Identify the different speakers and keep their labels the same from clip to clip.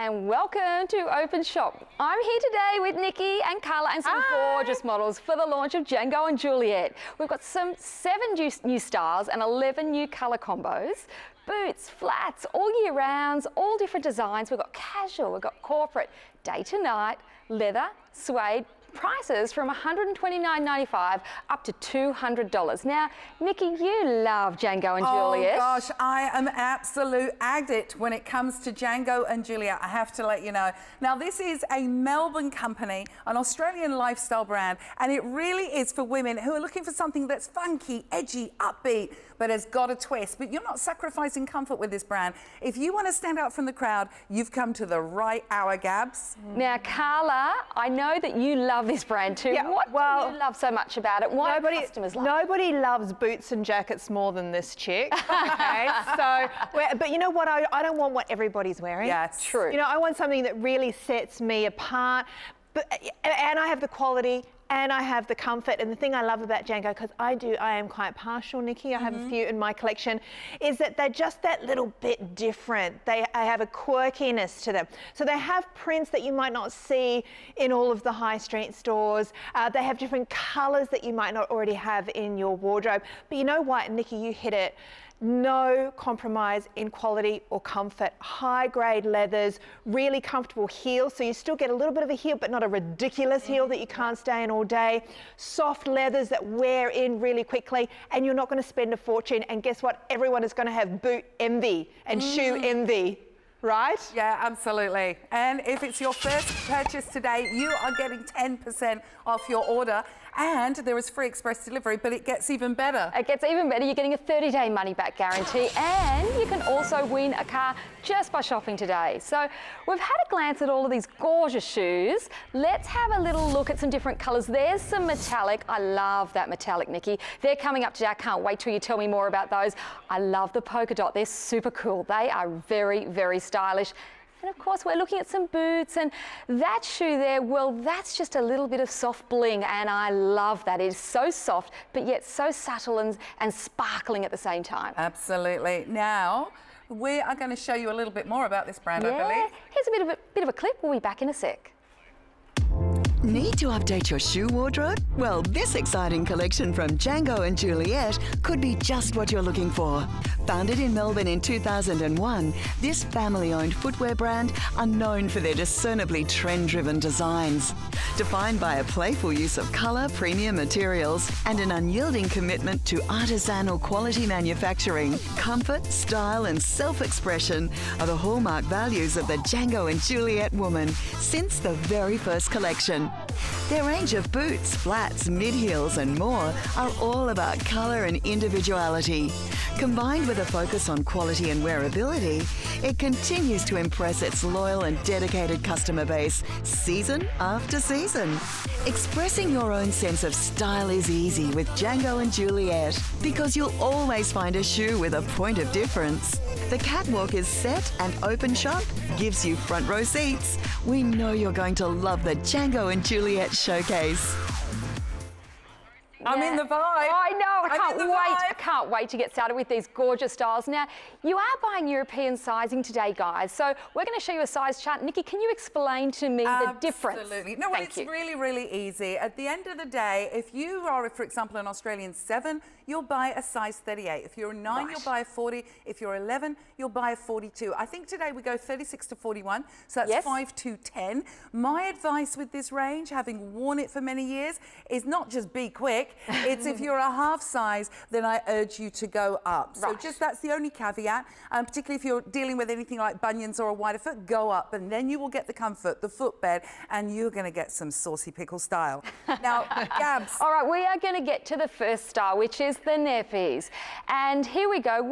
Speaker 1: and welcome to Openshop. I'm here today with Nikki and Carla and some gorgeous models for the launch of Django and Juliette. We've got 7 new styles and 11 new colour combos. Boots, flats, all year rounds, all different designs. We've got casual, we've got corporate, day to night, leather, suede, prices from $129.95 up to $200. Now, Nikki, you love Django and Juliette.
Speaker 2: Oh gosh, I am absolute addict when it comes to Django and Juliette, I have to let you know. Now, this is a Melbourne company, an Australian lifestyle brand, and it really is for women who are looking for something that's funky, edgy, upbeat, but has got a twist. But you're not sacrificing comfort with this brand. If you want to stand out from the crowd, you've come to the right hour, Gabs.
Speaker 1: Now, Carla, I know that you love this brand too.
Speaker 3: Yeah,
Speaker 1: what do you love so much about it? Why do customers love it?
Speaker 3: Nobody loves boots and jackets more than this chick. Okay, but you know what? I don't want what everybody's wearing.
Speaker 2: Yes,
Speaker 1: true.
Speaker 3: You know, I want something that really sets me apart. And I have the quality and I have the comfort. And the thing I love about Django, because I am quite partial, Nikki, I have a few in my collection, is that they're just that little bit different. I have a quirkiness to them. So they have prints that you might not see in all of the high street stores. They have different colours that you might not already have in your wardrobe. But you know what, Nikki, you hit it. No compromise in quality or comfort. High grade leathers, really comfortable heels, so you still get a little bit of a heel, but not a ridiculous heel that you can't stay in all day. Soft leathers that wear in really quickly, and you're not going to spend a fortune. And guess what? Everyone is going to have boot envy and shoe envy. Right?
Speaker 2: Yeah, absolutely. And if it's your first purchase today, you are getting 10% off your order. And there is free express delivery, but it gets even better.
Speaker 1: It gets even better. You're getting a 30-day money-back guarantee, and you can also win a car just by shopping today. So we've had a glance at all of these gorgeous shoes. Let's have a little look at some different colours. There's some metallic. I love that metallic, Nikki. They're coming up today. I can't wait till you tell me more about those. I love the polka dot. They're super cool. They are very, very stylish. And of course, we're looking at some boots, and that shoe there, well, that's just a little bit of soft bling, and I love that. It is so soft, but yet so subtle and sparkling at the same time.
Speaker 2: Absolutely. Now, we are going to show you a little bit more about this brand, I believe.
Speaker 1: Here's a bit of a clip. We'll be back in a sec.
Speaker 4: Need to update your shoe wardrobe? Well, this exciting collection from Django and Juliette could be just what you're looking for. Founded in Melbourne in 2001, this family-owned footwear brand are known for their discernibly trend-driven designs. Defined by a playful use of colour, premium materials, and an unyielding commitment to artisanal quality manufacturing, comfort, style, and self-expression are the hallmark values of the Django and Juliette woman since the very first collection. Their range of boots, flats, mid-heels and more are all about colour and individuality. Combined with a focus on quality and wearability, it continues to impress its loyal and dedicated customer base season after season. Expressing your own sense of style is easy with Django and Juliette because you'll always find a shoe with a point of difference. The catwalk is set and Openshop gives you front row seats. We know you're going to love the Django and Juliette showcase.
Speaker 2: I'm in the vibe.
Speaker 1: I know, I can't wait to get started with these gorgeous styles. Now, you are buying European sizing today, guys, so we're going to show you a size chart. Nikki, can you explain to me the difference?
Speaker 2: Absolutely. No, well, it's really, really easy. At the end of the day, if you are, for example, an Australian 7, you'll buy a size 38. If you're a 9, you'll buy a 40. If you're 11, you'll buy a 42. I think today we go 36 to 41, so that's 5 to 10. My advice with this range, having worn it for many years, is not just be quick. It's if you're a half size, then I urge you to go up. So just that's the only caveat. Particularly if you're dealing with anything like bunions or a wider foot, go up, and then you will get the comfort, the footbed, and you're going to get some saucy pickle style. Now, Gabs.
Speaker 1: All right, we are going to get to the first style, which is the Nepes. And here we go.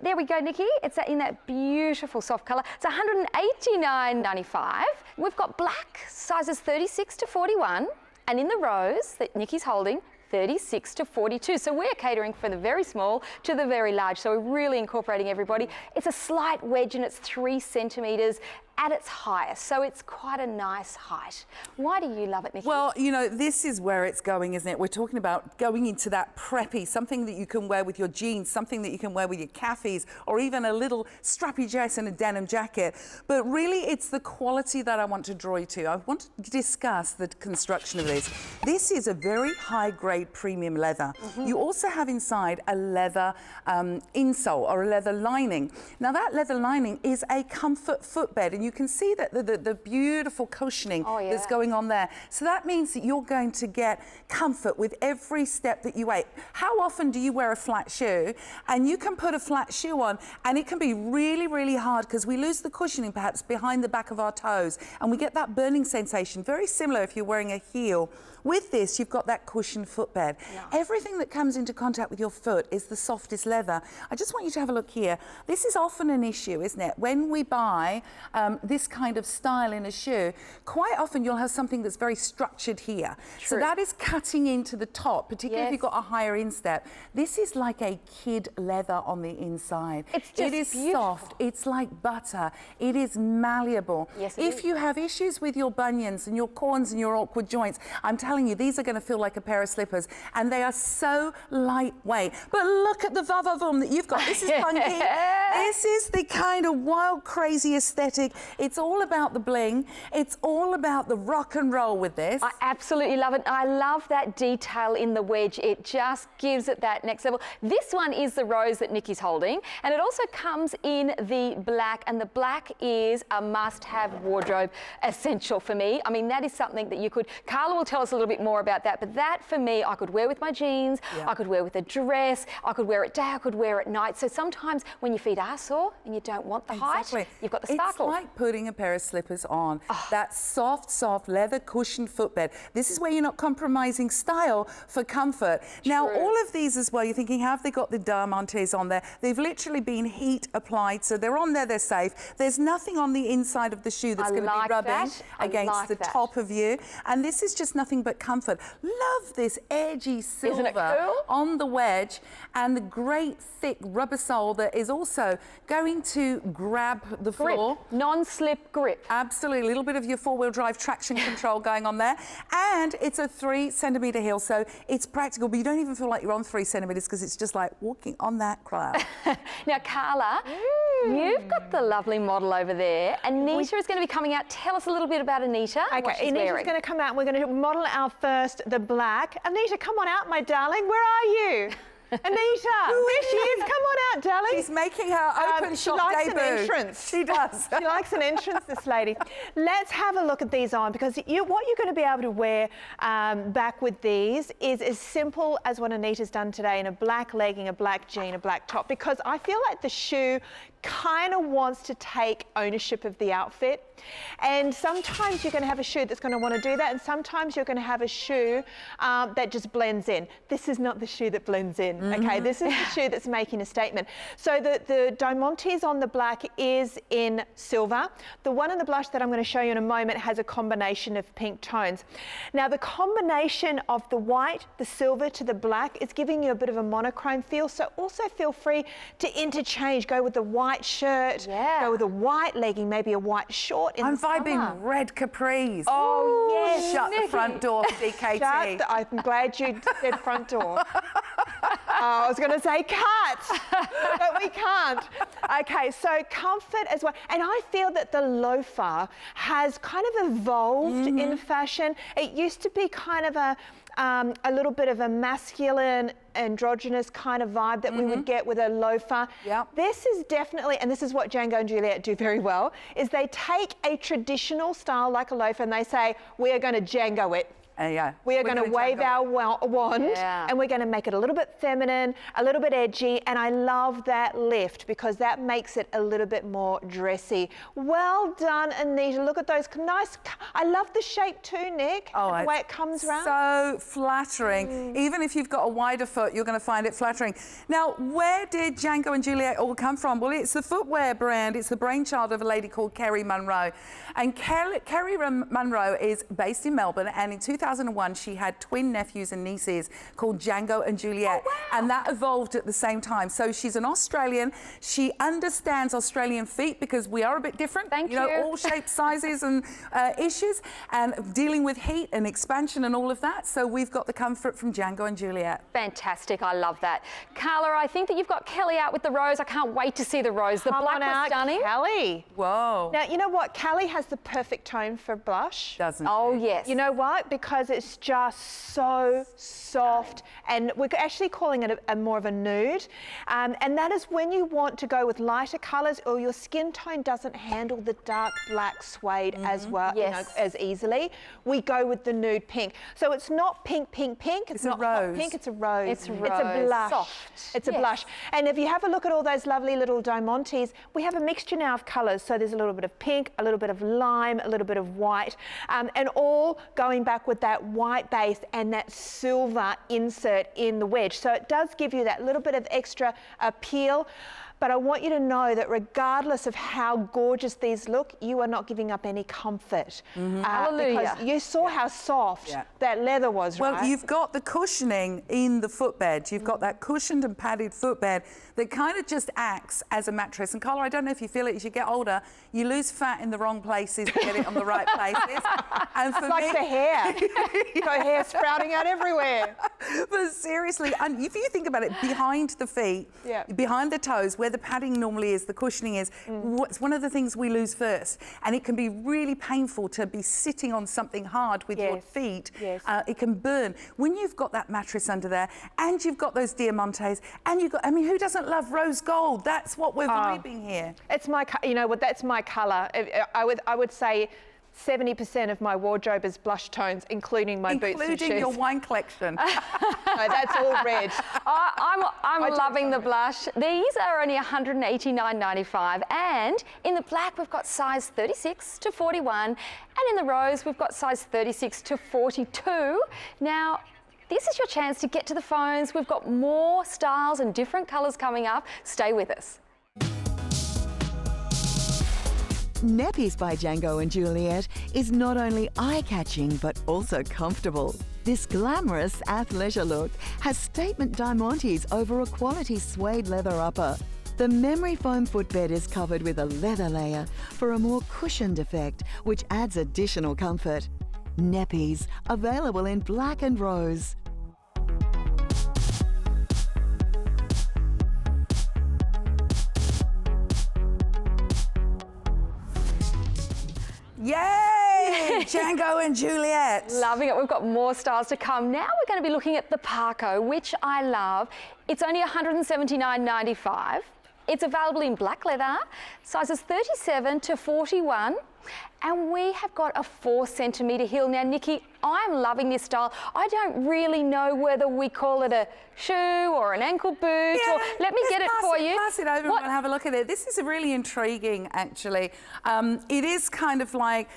Speaker 1: There we go, Nikki. It's in that beautiful soft colour. It's $189.95. We've got black, sizes 36 to 41, and in the rose that Nikki's holding, 36 to 42. So we're catering from the very small to the very large. So we're really incorporating everybody. It's a slight wedge and it's 3 centimetres. at its highest, so it's quite a nice height. Why do you love it, Nikki?
Speaker 2: Well, you know, this is where it's going, isn't it? We're talking about going into that preppy, something that you can wear with your jeans, something that you can wear with your khakis, or even a little strappy dress and a denim jacket. But really, it's the quality that I want to draw you to. I want to discuss the construction of this. This is a very high-grade premium leather. You also have inside a leather insole or a leather lining. Now, that leather lining is a comfort footbed, and you can see that the beautiful cushioning that's going on there. So that means that you're going to get comfort with every step that you take. How often do you wear a flat shoe? And you can put a flat shoe on, and it can be really, really hard because we lose the cushioning perhaps behind the back of our toes, and we get that burning sensation, very similar if you're wearing a heel. With this, you've got that cushioned footbed. Everything that comes into contact with your foot is the softest leather. I just want you to have a look here. This is often an issue, isn't it? When we buy this kind of style in a shoe, quite often you'll have something that's very structured here. So that is cutting into the top, particularly if you've got a higher instep. This is like a kid leather on the inside.
Speaker 1: It's just
Speaker 2: it is soft. It's like butter. It is malleable.
Speaker 1: Yes,
Speaker 2: if you have issues with your bunions and your corns and your awkward joints, I'm telling you, these are going to feel like a pair of slippers, and they are so lightweight. But look at the va-va-voom that you've got. This is funky. This is the kind of wild, crazy aesthetic. It's all about the bling. It's all about the rock and roll with this.
Speaker 1: I absolutely love it. I love that detail in the wedge. It just gives it that next level. This one is the rose that Nikki's holding, and it also comes in the black, and the black is a must-have wardrobe essential for me. I mean, that is something that you could... Carla will tell us a little bit more about that, but that for me, I could wear with my jeans, I could wear with a dress, I could wear it day, I could wear it at night. So sometimes when your feet are sore and you don't want the height, you've got the sparkle.
Speaker 2: It's like putting a pair of slippers on. That soft, soft leather cushioned footbed. This is where you're not compromising style for comfort. Now, all of these as well, you're thinking, have they got the diamantes on there? They've literally been heat applied, so they're on there, they're safe. There's nothing on the inside of the shoe that's going to be rubbing against the top of you. And this is just nothing but comfort. Love this edgy silver on the wedge and the great thick rubber sole that is also going to grab the floor.
Speaker 1: Non-slip grip.
Speaker 2: Absolutely, a little bit of your four-wheel drive traction control going on there. And it's a 3-centimetre heel, so it's practical, but you don't even feel like you're on 3 centimetres because it's just like walking on that cloud.
Speaker 1: Now, Carla, you've got the lovely model over there. Anita is going to be coming out. Tell us a little bit about Anita.
Speaker 3: Okay, Anita's going to come out. We're going to model our first, the black. Anita, come on out, my darling. Where are you? Anita, there she is. Come on out, darling.
Speaker 2: She's making her Openshop debut.
Speaker 3: She likes an entrance.
Speaker 2: She does.
Speaker 3: She likes an entrance, this lady. Let's have a look at these on, because what you're going to be able to wear back with these is as simple as what Anita's done today, in a black legging, a black jean, a black top, because I feel like the shoe kind of wants to take ownership of the outfit. And sometimes you're going to have a shoe that's going to want to do that, and sometimes you're going to have a shoe that just blends in. This is not the shoe that blends in, okay? This is the shoe that's making a statement. So the diamantes on the black is in silver. The one in the blush that I'm going to show you in a moment has a combination of pink tones. Now, the combination of the white, the silver to the black is giving you a bit of a monochrome feel, so also feel free to interchange. Go with the white shirt, go with a white legging, maybe a white short.
Speaker 2: I'm vibing red capris.
Speaker 3: Oh, yes.
Speaker 2: Shut the front door, CKT.
Speaker 3: I'm glad you said front door. I was going to say cut, but we can't. Okay, so comfort as well. And I feel that the loafer has kind of evolved in fashion. It used to be kind of a little bit of a masculine, androgynous kind of vibe that we would get with a loafer. This is definitely, and this is what Django and Juliette do very well, is they take a traditional style like a loafer and they say, we are going to Django it. We are going to wave our wand and we're going to make it a little bit feminine, a little bit edgy, and I love that lift because that makes it a little bit more dressy. Well done, Anita. Look at those nice... I love the shape too, Nick, the way it comes round.
Speaker 2: So flattering. Even if you've got a wider foot, you're going to find it flattering. Now, where did Django and Juliette all come from? Well, it's the footwear brand. It's the brainchild of a lady called Kerry Munro. And Kerry Munro is based in Melbourne, and in 2000 2001, she had twin nephews and nieces called Django and Juliette.
Speaker 1: Oh, wow.
Speaker 2: And that evolved at the same time. So she's an Australian. She understands Australian feet because we are a bit different.
Speaker 1: Thank you.
Speaker 2: All shapes, sizes and issues, and dealing with heat and expansion and all of that. So we've got the comfort from Django and Juliette.
Speaker 1: Fantastic, I love that. Carla, I think that you've got Kelly out with the rose. I can't wait to see the rose. The black was stunning.
Speaker 3: Kelly.
Speaker 2: Whoa.
Speaker 3: Now, you know what? Kelly has the perfect tone for blush.
Speaker 2: Doesn't
Speaker 1: Oh,
Speaker 2: she?
Speaker 1: yes.
Speaker 3: You know what? Because it's just so soft, and we're actually calling it a more of a nude. And that is when you want to go with lighter colours or your skin tone doesn't handle the dark black suede as well,
Speaker 1: Yes.
Speaker 3: as easily. We go with the nude pink. So it's not pink, pink, pink. It's
Speaker 2: a
Speaker 3: not hot
Speaker 2: rose.
Speaker 3: pink. It's a rose.
Speaker 1: It's
Speaker 3: It's a
Speaker 1: rose.
Speaker 3: blush.
Speaker 1: Soft.
Speaker 3: It's a
Speaker 1: Yes.
Speaker 3: blush. And if you have a look at all those lovely little diamantes, we have a mixture now of colours. So there's a little bit of pink, a little bit of lime, a little bit of white, and all going back with that white base and that silver insert in the wedge. So it does give you that little bit of extra appeal. But I want you to know that regardless of how gorgeous these look, you are not giving up any comfort.
Speaker 1: Hallelujah.
Speaker 3: Because you saw how soft that leather was,
Speaker 2: Well,
Speaker 3: right?
Speaker 2: you've got the cushioning in the footbed. You've got that cushioned and padded footbed that kind of just acts as a mattress. And Carla, I don't know if you feel it as you get older, you lose fat in the wrong places to get it on the right places. And for
Speaker 3: It's like
Speaker 2: me,
Speaker 3: the hair. Got hair sprouting out everywhere.
Speaker 2: but seriously, and if you think about it, behind the feet, behind the toes, where the padding normally is, the cushioning is, what's one of the things we lose first. And it can be really painful to be sitting on something hard with your feet.
Speaker 3: Yes.
Speaker 2: It can burn. When you've got that mattress under there, and you've got those diamantes, and you've got, I mean, who doesn't love rose gold? That's what we're vibing here.
Speaker 3: It's my, you know what? That's my colour. I would say 70% of my wardrobe is blush tones, including my boots and shoes.
Speaker 2: Including your wine collection.
Speaker 3: No, that's all red.
Speaker 1: I'm loving the blush. These are only $189.95, and in the black we've got size 36 to 41, and in the rose we've got size 36 to 42. Now, this is your chance to get to the phones. We've got more styles and different colours coming up. Stay with us.
Speaker 4: Nepes by Django and Juliette is not only eye-catching but also comfortable. This glamorous athleisure look has statement diamantes over a quality suede leather upper. The memory foam footbed is covered with a leather layer for a more cushioned effect, which adds additional comfort. Nepes, available in black and rose.
Speaker 2: Yay! Django and Juliette.
Speaker 1: Loving it. We've got more styles to come. Now we're going to be looking at the Paco, which I love. It's only $179.95. It's available in black leather, sizes 37 to 41. And we have got a 4-centimetre heel. Now, Nikki, I'm loving this style. I don't really know whether we call it a shoe or an ankle boot. Or let me get it for you.
Speaker 2: Pass it over and we'll have a look at it. This is really intriguing, actually. It is kind of like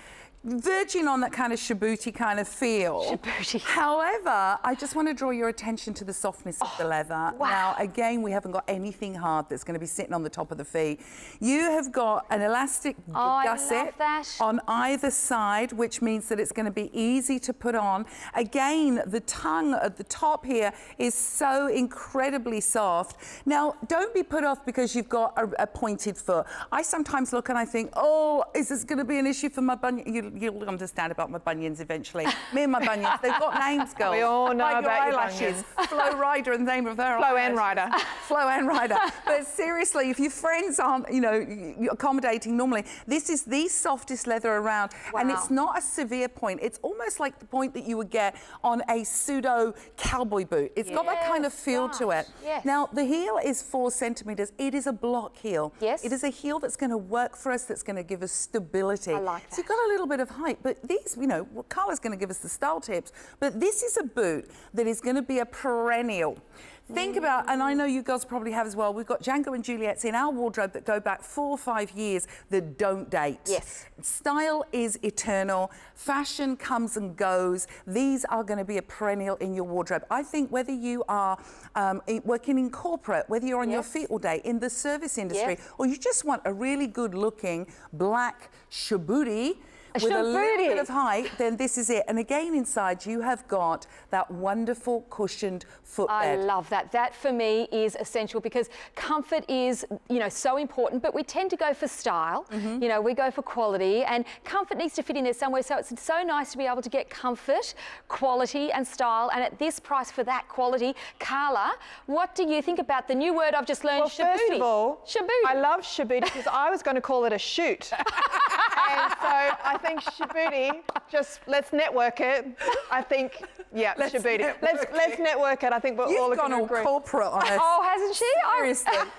Speaker 2: verging on that kind of shabuti kind of feel.
Speaker 1: Shabuti.
Speaker 2: However, I just want to draw your attention to the softness of the leather.
Speaker 1: Wow.
Speaker 2: Now, again, we haven't got anything hard that's going to be sitting on the top of the feet. You have got an elastic gusset on either side, which means that it's going to be easy to put on. Again, the tongue at the top here is so incredibly soft. Now, don't be put off because you've got a pointed foot. I sometimes look and I think, oh, is this going to be an issue for my bunion? You'll understand about my bunions eventually. Me and my bunions, they've got names, girls.
Speaker 3: We all know
Speaker 2: like
Speaker 3: about
Speaker 2: your
Speaker 3: your
Speaker 2: eyelashes. Flo Rida and the name of their
Speaker 3: Flo
Speaker 2: eyelashes.
Speaker 3: and Ryder.
Speaker 2: Flo and Ryder. But seriously, if your friends aren't, you know, accommodating normally, this is the softest leather around.
Speaker 1: Wow.
Speaker 2: And it's not a severe point. It's almost like the point that you would get on a pseudo cowboy boot. It's got that kind of feel to it.
Speaker 1: Yes.
Speaker 2: Now, the heel is 4 centimetres. It is a block heel.
Speaker 1: Yes.
Speaker 2: It is a heel that's going to work for us, that's going to give us stability.
Speaker 1: I like that.
Speaker 2: So you've got a little bit of height, but these, you know, Carla's going to give us the style tips, but this is a boot that is going to be a perennial. Think about, and I know you girls probably have as well, we've got Django and Juliette's in our wardrobe that go back 4 or 5 years that don't date.
Speaker 1: Yes.
Speaker 2: Style is eternal. Fashion comes and goes. These are going to be a perennial in your wardrobe. I think whether you are working in corporate, whether you're on your feet all day, in the service industry, or you just want a really good looking black shabuti, with a little
Speaker 1: bit
Speaker 2: of height, then this is it. And again, inside you have got that wonderful cushioned footbed.
Speaker 1: I love that. That for me is essential because comfort is, you know, so important, but we tend to go for style. You know, we go for quality, and comfort needs to fit in there somewhere. So it's so nice to be able to get comfort, quality and style, and at this price for that quality. Carla, what do you think about the new word I've just learned,
Speaker 3: Well,
Speaker 1: shabooty?
Speaker 3: first of all,
Speaker 1: shabooty.
Speaker 3: I love shabooty because I was going to call it a shoot. And so I think shabooty, just let's network it. I think, yeah, shabooty. Let's network it. I think we're all
Speaker 2: You've
Speaker 3: going
Speaker 2: gone
Speaker 3: to
Speaker 2: all
Speaker 3: agree.
Speaker 2: corporate on us.
Speaker 1: Oh, hasn't she?
Speaker 2: Seriously.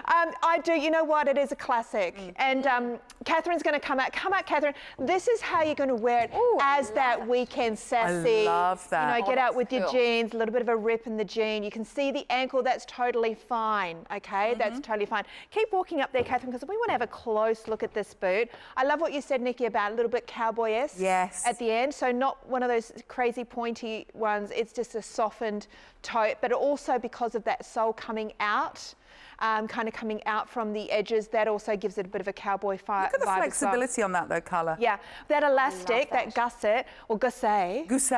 Speaker 3: I do. You know what? It is a classic. And Catherine's going to come out. Come out, Catherine. This is how you're going to wear it as that weekend sassy.
Speaker 2: I love that.
Speaker 3: You know, get out with your
Speaker 1: cool.
Speaker 3: jeans, a little bit of a rip in the jean. You can see the ankle. That's totally fine. Okay, that's totally fine. Keep walking up there, Catherine, because we want to have a close look at this boot. I love what you said, Nikki, about a little bit cowboy-esque
Speaker 2: Yes.
Speaker 3: at the end. So not one of those crazy pointy ones. It's just a softened toe, but also because of that sole coming out. Kind of coming out from the edges, that also gives it a bit of a cowboy vibe.
Speaker 2: Look at the flexibility on that though, Carla.
Speaker 3: Yeah, that elastic, that gusset, or gusset, does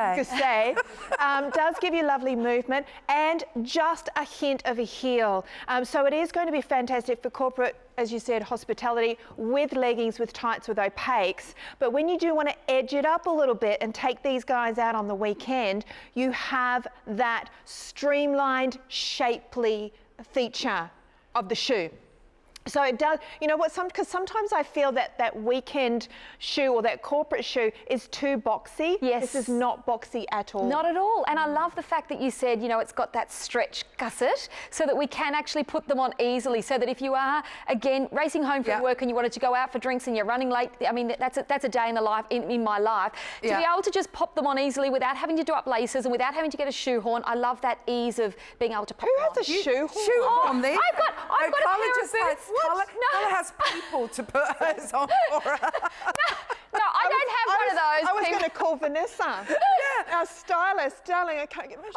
Speaker 3: give you lovely movement and just a hint of a heel. So it is going to be fantastic for corporate, as you said, hospitality, with leggings, with tights, with opaques. But when you do want to edge it up a little bit and take these guys out on the weekend, you have that streamlined, shapely feature of the shoe. So it does, you know what, because sometimes I feel that that weekend shoe or that corporate shoe is too boxy.
Speaker 1: Yes.
Speaker 3: This is not boxy at all.
Speaker 1: Not at all. And I love the fact that you said, you know, it's got that stretch gusset so that we can actually put them on easily, so that if you are, again, racing home from work and you wanted to go out for drinks and you're running late, I mean, that's a day in the life, in my life. To be able to just pop them on easily without having to do up laces and without having to get a shoehorn, I love that ease of being able to pop them on.
Speaker 3: Who has a shoehorn?
Speaker 2: Shoehorn these?
Speaker 1: I've got a
Speaker 2: Carla
Speaker 1: pair
Speaker 2: just
Speaker 1: of boots.
Speaker 2: Carla
Speaker 1: No.
Speaker 2: has people to put hers on for her.
Speaker 1: No, I don't have one of those.
Speaker 3: I was
Speaker 1: people.
Speaker 3: going to call Vanessa. Our stylist. Darling, I can't get my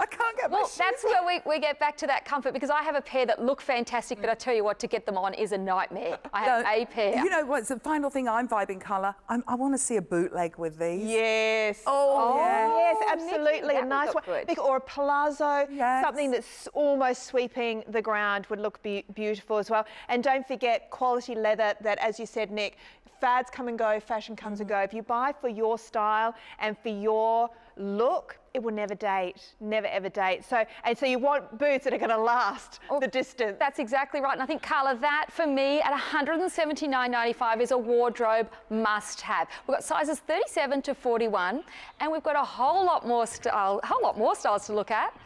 Speaker 1: Well, that's where we get back to that comfort, because I have a pair that look fantastic, but I tell you what, to get them on is a nightmare. I have a pair.
Speaker 2: You know what's the final thing I'm vibing, Carla? I want to see a bootleg with these.
Speaker 3: Yes.
Speaker 2: Oh, yeah.
Speaker 3: Yes,
Speaker 1: Nikki,
Speaker 3: absolutely.
Speaker 1: that
Speaker 3: A
Speaker 1: would
Speaker 3: nice
Speaker 1: look
Speaker 3: one.
Speaker 1: good.
Speaker 3: Or a palazzo,
Speaker 2: Yes.
Speaker 3: something that's almost sweeping the ground would look beautiful as well. And don't forget quality leather that, as you said, Nick, fads come and go, fashion comes and go. If you buy for your style and for your look, it will never date, never ever date. So you want boots that are going to last the distance.
Speaker 1: That's exactly right. And I think, Carla, that for me at $179.95 is a wardrobe must-have. We've got sizes 37 to 41, and we've got a whole lot more styles to look at.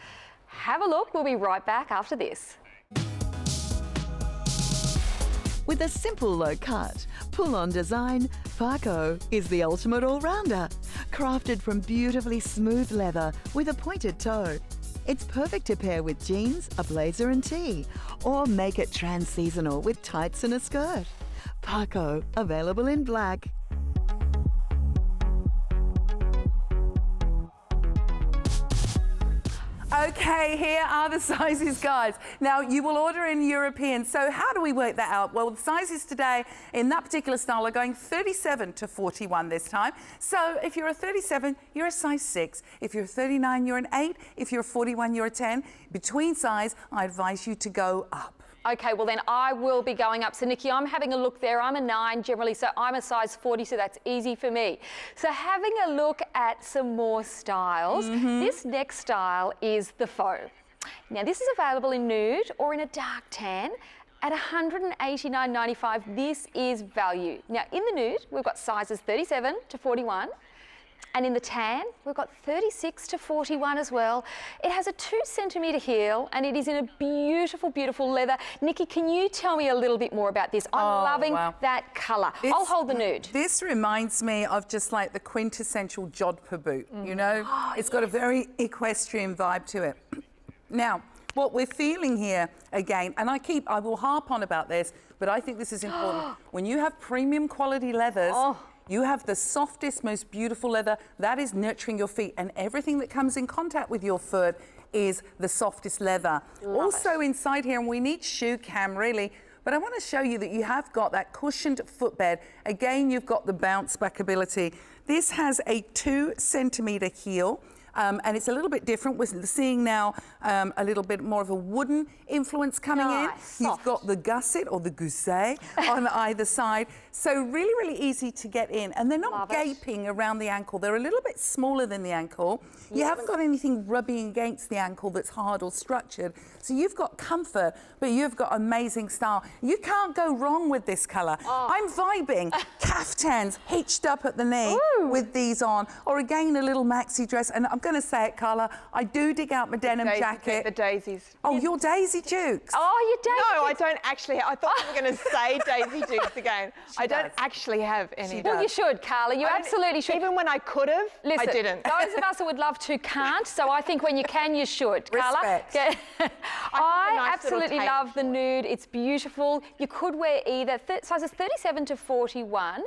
Speaker 1: Have a look. We'll be right back after this.
Speaker 4: With a simple low cut, pull-on design, Paco is the ultimate all-rounder. Crafted from beautifully smooth leather with a pointed toe. It's perfect to pair with jeans, a blazer and tee, or make it trans-seasonal with tights and a skirt. Paco, available in black.
Speaker 2: Okay, here are the sizes, guys. Now, you will order in European, so how do we work that out? Well, the sizes today in that particular style are going 37 to 41 this time. So if you're a 37, you're a size 6. If you're a 39, you're an 8. If you're a 41, you're a 10. Between size, I advise you to go up.
Speaker 1: Okay, well then I will be going up. So Nikki, I'm having a look there. I'm a 9 generally, so I'm a size 40, so that's easy for me. So having a look at some more styles, this next style is the Faux. Now this is available in nude or in a dark tan. At $189.95, this is value. Now in the nude, we've got sizes 37 to 41. And in the tan, we've got 36 to 41 as well. It has a 2-centimetre heel and it is in a beautiful, beautiful leather. Nikki, can you tell me a little bit more about this? I'm loving that colour. I'll hold the nude.
Speaker 2: This reminds me of just like the quintessential jodhpur boot, you know? It's got a very equestrian vibe to it. Now, what we're feeling here, again, and I will harp on about this, but I think this is important. When you have premium quality leathers, you have the softest, most beautiful leather that is nurturing your feet, and everything that comes in contact with your foot is the softest leather. Also inside here, and we need shoe cam really, But I want to show you that you have got that cushioned footbed. Again, you've got the bounce back ability. This has a 2 centimetre heel. And it's a little bit different. We're seeing now a little bit more of a wooden influence coming in. You've got the gusset or the gousset on either side. So really, really easy to get in. And they're not gaping around the ankle. They're a little bit smaller than the ankle. You haven't got anything rubbing against the ankle that's hard or structured. So you've got comfort, but you've got amazing style. You can't go wrong with this colour. I'm vibing caftans hitched up at the knee with these on, or again, a little maxi dress. And I'm going to say it, Carla, I do dig out my denim jacket.
Speaker 3: The daisies.
Speaker 2: Oh, you're Daisy Dukes.
Speaker 1: Oh, you Daisy
Speaker 3: No, I
Speaker 1: Dukes.
Speaker 3: don't actually. I thought you were going to say Daisy Dukes again. I don't actually have any.
Speaker 1: Well, you should, Carla. You absolutely should.
Speaker 3: Even when I could have,
Speaker 1: Listen,
Speaker 3: I didn't.
Speaker 1: Those of us who would love to can't, so I think when you can, you should. Carla.
Speaker 2: Respect.
Speaker 1: I
Speaker 3: nice little
Speaker 1: absolutely
Speaker 3: tape
Speaker 1: love the nude. It's beautiful. You could wear either sizes 37 to 41.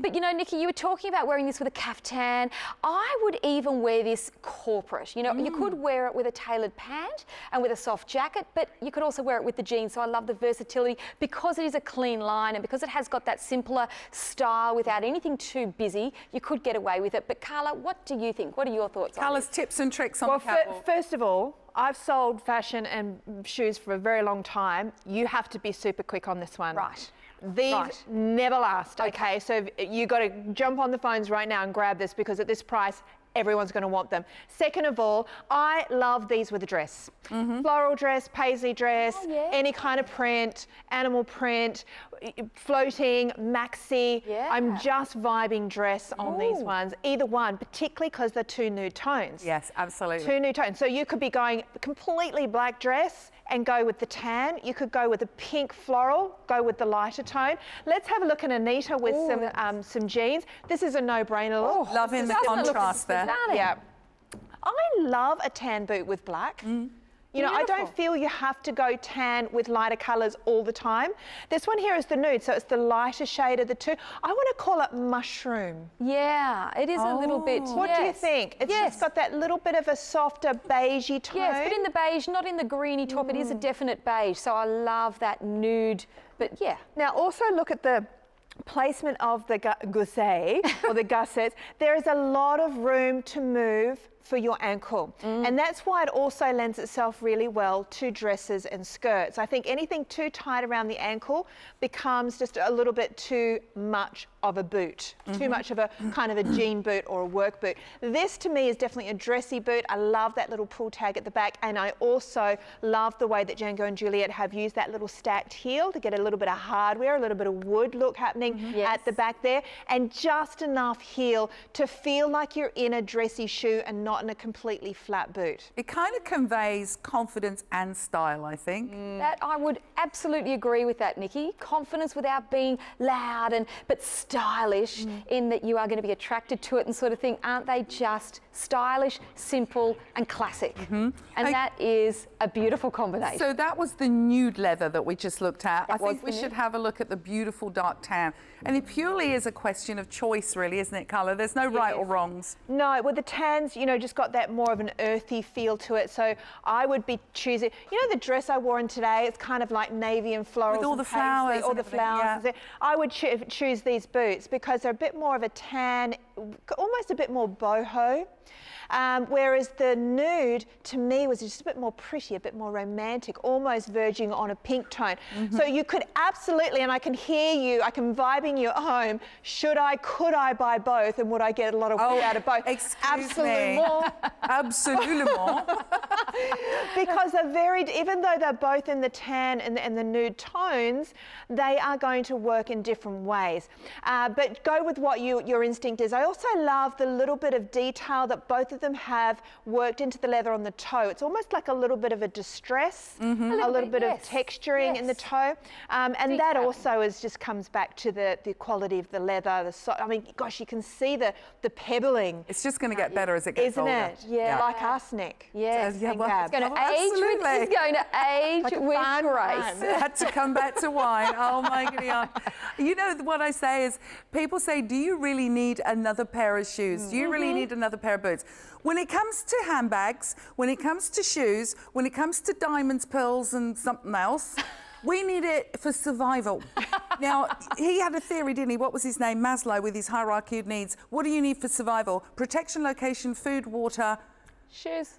Speaker 1: But you know, Nikki, you were talking about wearing this with a caftan. I would even wear this corporate. You know, you could wear it with a tailored pant and with a soft jacket, but you could also wear it with the jeans. So I love the versatility because it is a clean line and because it has got that simpler style without anything too busy. You could get away with it. But Carla, what do you think? What are your thoughts on
Speaker 2: Carla's
Speaker 1: this?
Speaker 2: tips and tricks on
Speaker 3: Well,
Speaker 2: the catwalk.
Speaker 3: first of all, I've sold fashion and shoes for a very long time. You have to be super quick on this one.
Speaker 1: Right.
Speaker 3: These
Speaker 1: Right.
Speaker 3: never last, okay? So you got to jump on the phones right now and grab this because at this price, everyone's going to want them. Second of all, I love these with a dress. Floral dress, paisley dress, any kind of print, animal print, floating, maxi. I'm just vibing dress on these ones. Either one, particularly because they're 2 nude tones.
Speaker 2: Yes, absolutely.
Speaker 3: 2 nude tones. So you could be going completely black dress and go with the tan. You could go with a pink floral, go with the lighter tone. Let's have a look at Anita with some jeans. This is a no-brainer look.
Speaker 2: Loving the contrast there.
Speaker 3: Yeah. I love a tan boot with black. You know, I don't feel you have to go tan with lighter colours all the time. This one here is the nude, so it's the lighter shade of the two. I want to call it mushroom.
Speaker 1: Yeah, it is a little bit.
Speaker 3: What do you think? It's just got that little bit of a softer beigey tone.
Speaker 1: Yes, but in the beige, not in the greeny top. It is a definite beige, so I love that nude. But yeah.
Speaker 3: Now also look at the placement of the gousset or the gussets. There is a lot of room to move for your ankle. And that's why it also lends itself really well to dresses and skirts. I think anything too tight around the ankle becomes just a little bit too much of a boot, too much of a kind of a jean boot or a work boot. This to me is definitely a dressy boot. I love that little pull tag at the back, and I also love the way that Django and Juliette have used that little stacked heel to get a little bit of hardware, a little bit of wood look happening at the back there, and just enough heel to feel like you're in a dressy shoe and not in a completely flat boot.
Speaker 2: It kind of conveys confidence and style, I think.
Speaker 1: That I would absolutely agree with that, Nikki. Confidence without being loud but stylish in that you are going to be attracted to it and sort of thing. Aren't they just stylish, simple and classic? And that is a beautiful combination.
Speaker 2: So that was the nude leather that we just looked at. I think we
Speaker 1: the
Speaker 2: should have a look at the beautiful dark tan. And it purely is a question of choice, really, isn't it, Carla? There's no right or wrongs.
Speaker 3: No, with the tans, you know, just got that more of an earthy feel to it. So I would be choosing, you know, the dress I wore in today, it's kind of like navy and florals.
Speaker 2: With all
Speaker 3: and
Speaker 2: the
Speaker 3: paisley,
Speaker 2: flowers
Speaker 3: all
Speaker 2: and
Speaker 3: the
Speaker 2: everything,
Speaker 3: flowers.
Speaker 2: yeah.
Speaker 3: I would choose these boots because they're a bit more of a tan, almost a bit more boho. Whereas the nude, to me, was just a bit more pretty, a bit more romantic, almost verging on a pink tone. So you could absolutely, and I can hear you, I can vibing you at home, could I buy both, and would I get a lot of work out of both?
Speaker 2: Absolutely. Absolutely.
Speaker 3: Because they're even though they're both in the tan and the nude tones, they are going to work in different ways. But go with what your instinct is. I also love the little bit of detail that both of them have worked into the leather on the toe. It's almost like a little bit of a distress, a little bit of texturing in the toe. And that also just comes back to the quality of the leather. I mean, gosh, you can see the pebbling.
Speaker 2: It's just going to get better as it gets older.
Speaker 3: Isn't it? Yeah. Like arsenic.
Speaker 1: Yes.
Speaker 2: Yeah, well,
Speaker 1: It's going to age with grace.
Speaker 2: Had to come back to wine. Oh my God. You know what I say is, people say, do you really need another pair of shoes? Do you really need another pair of boots? When it comes to handbags, when it comes to shoes, when it comes to diamonds, pearls and something else, We need it for survival. Now, he had a theory, didn't he? What was his name? Maslow, with his hierarchy of needs. What do you need for survival? Protection, location, food, water, shoes,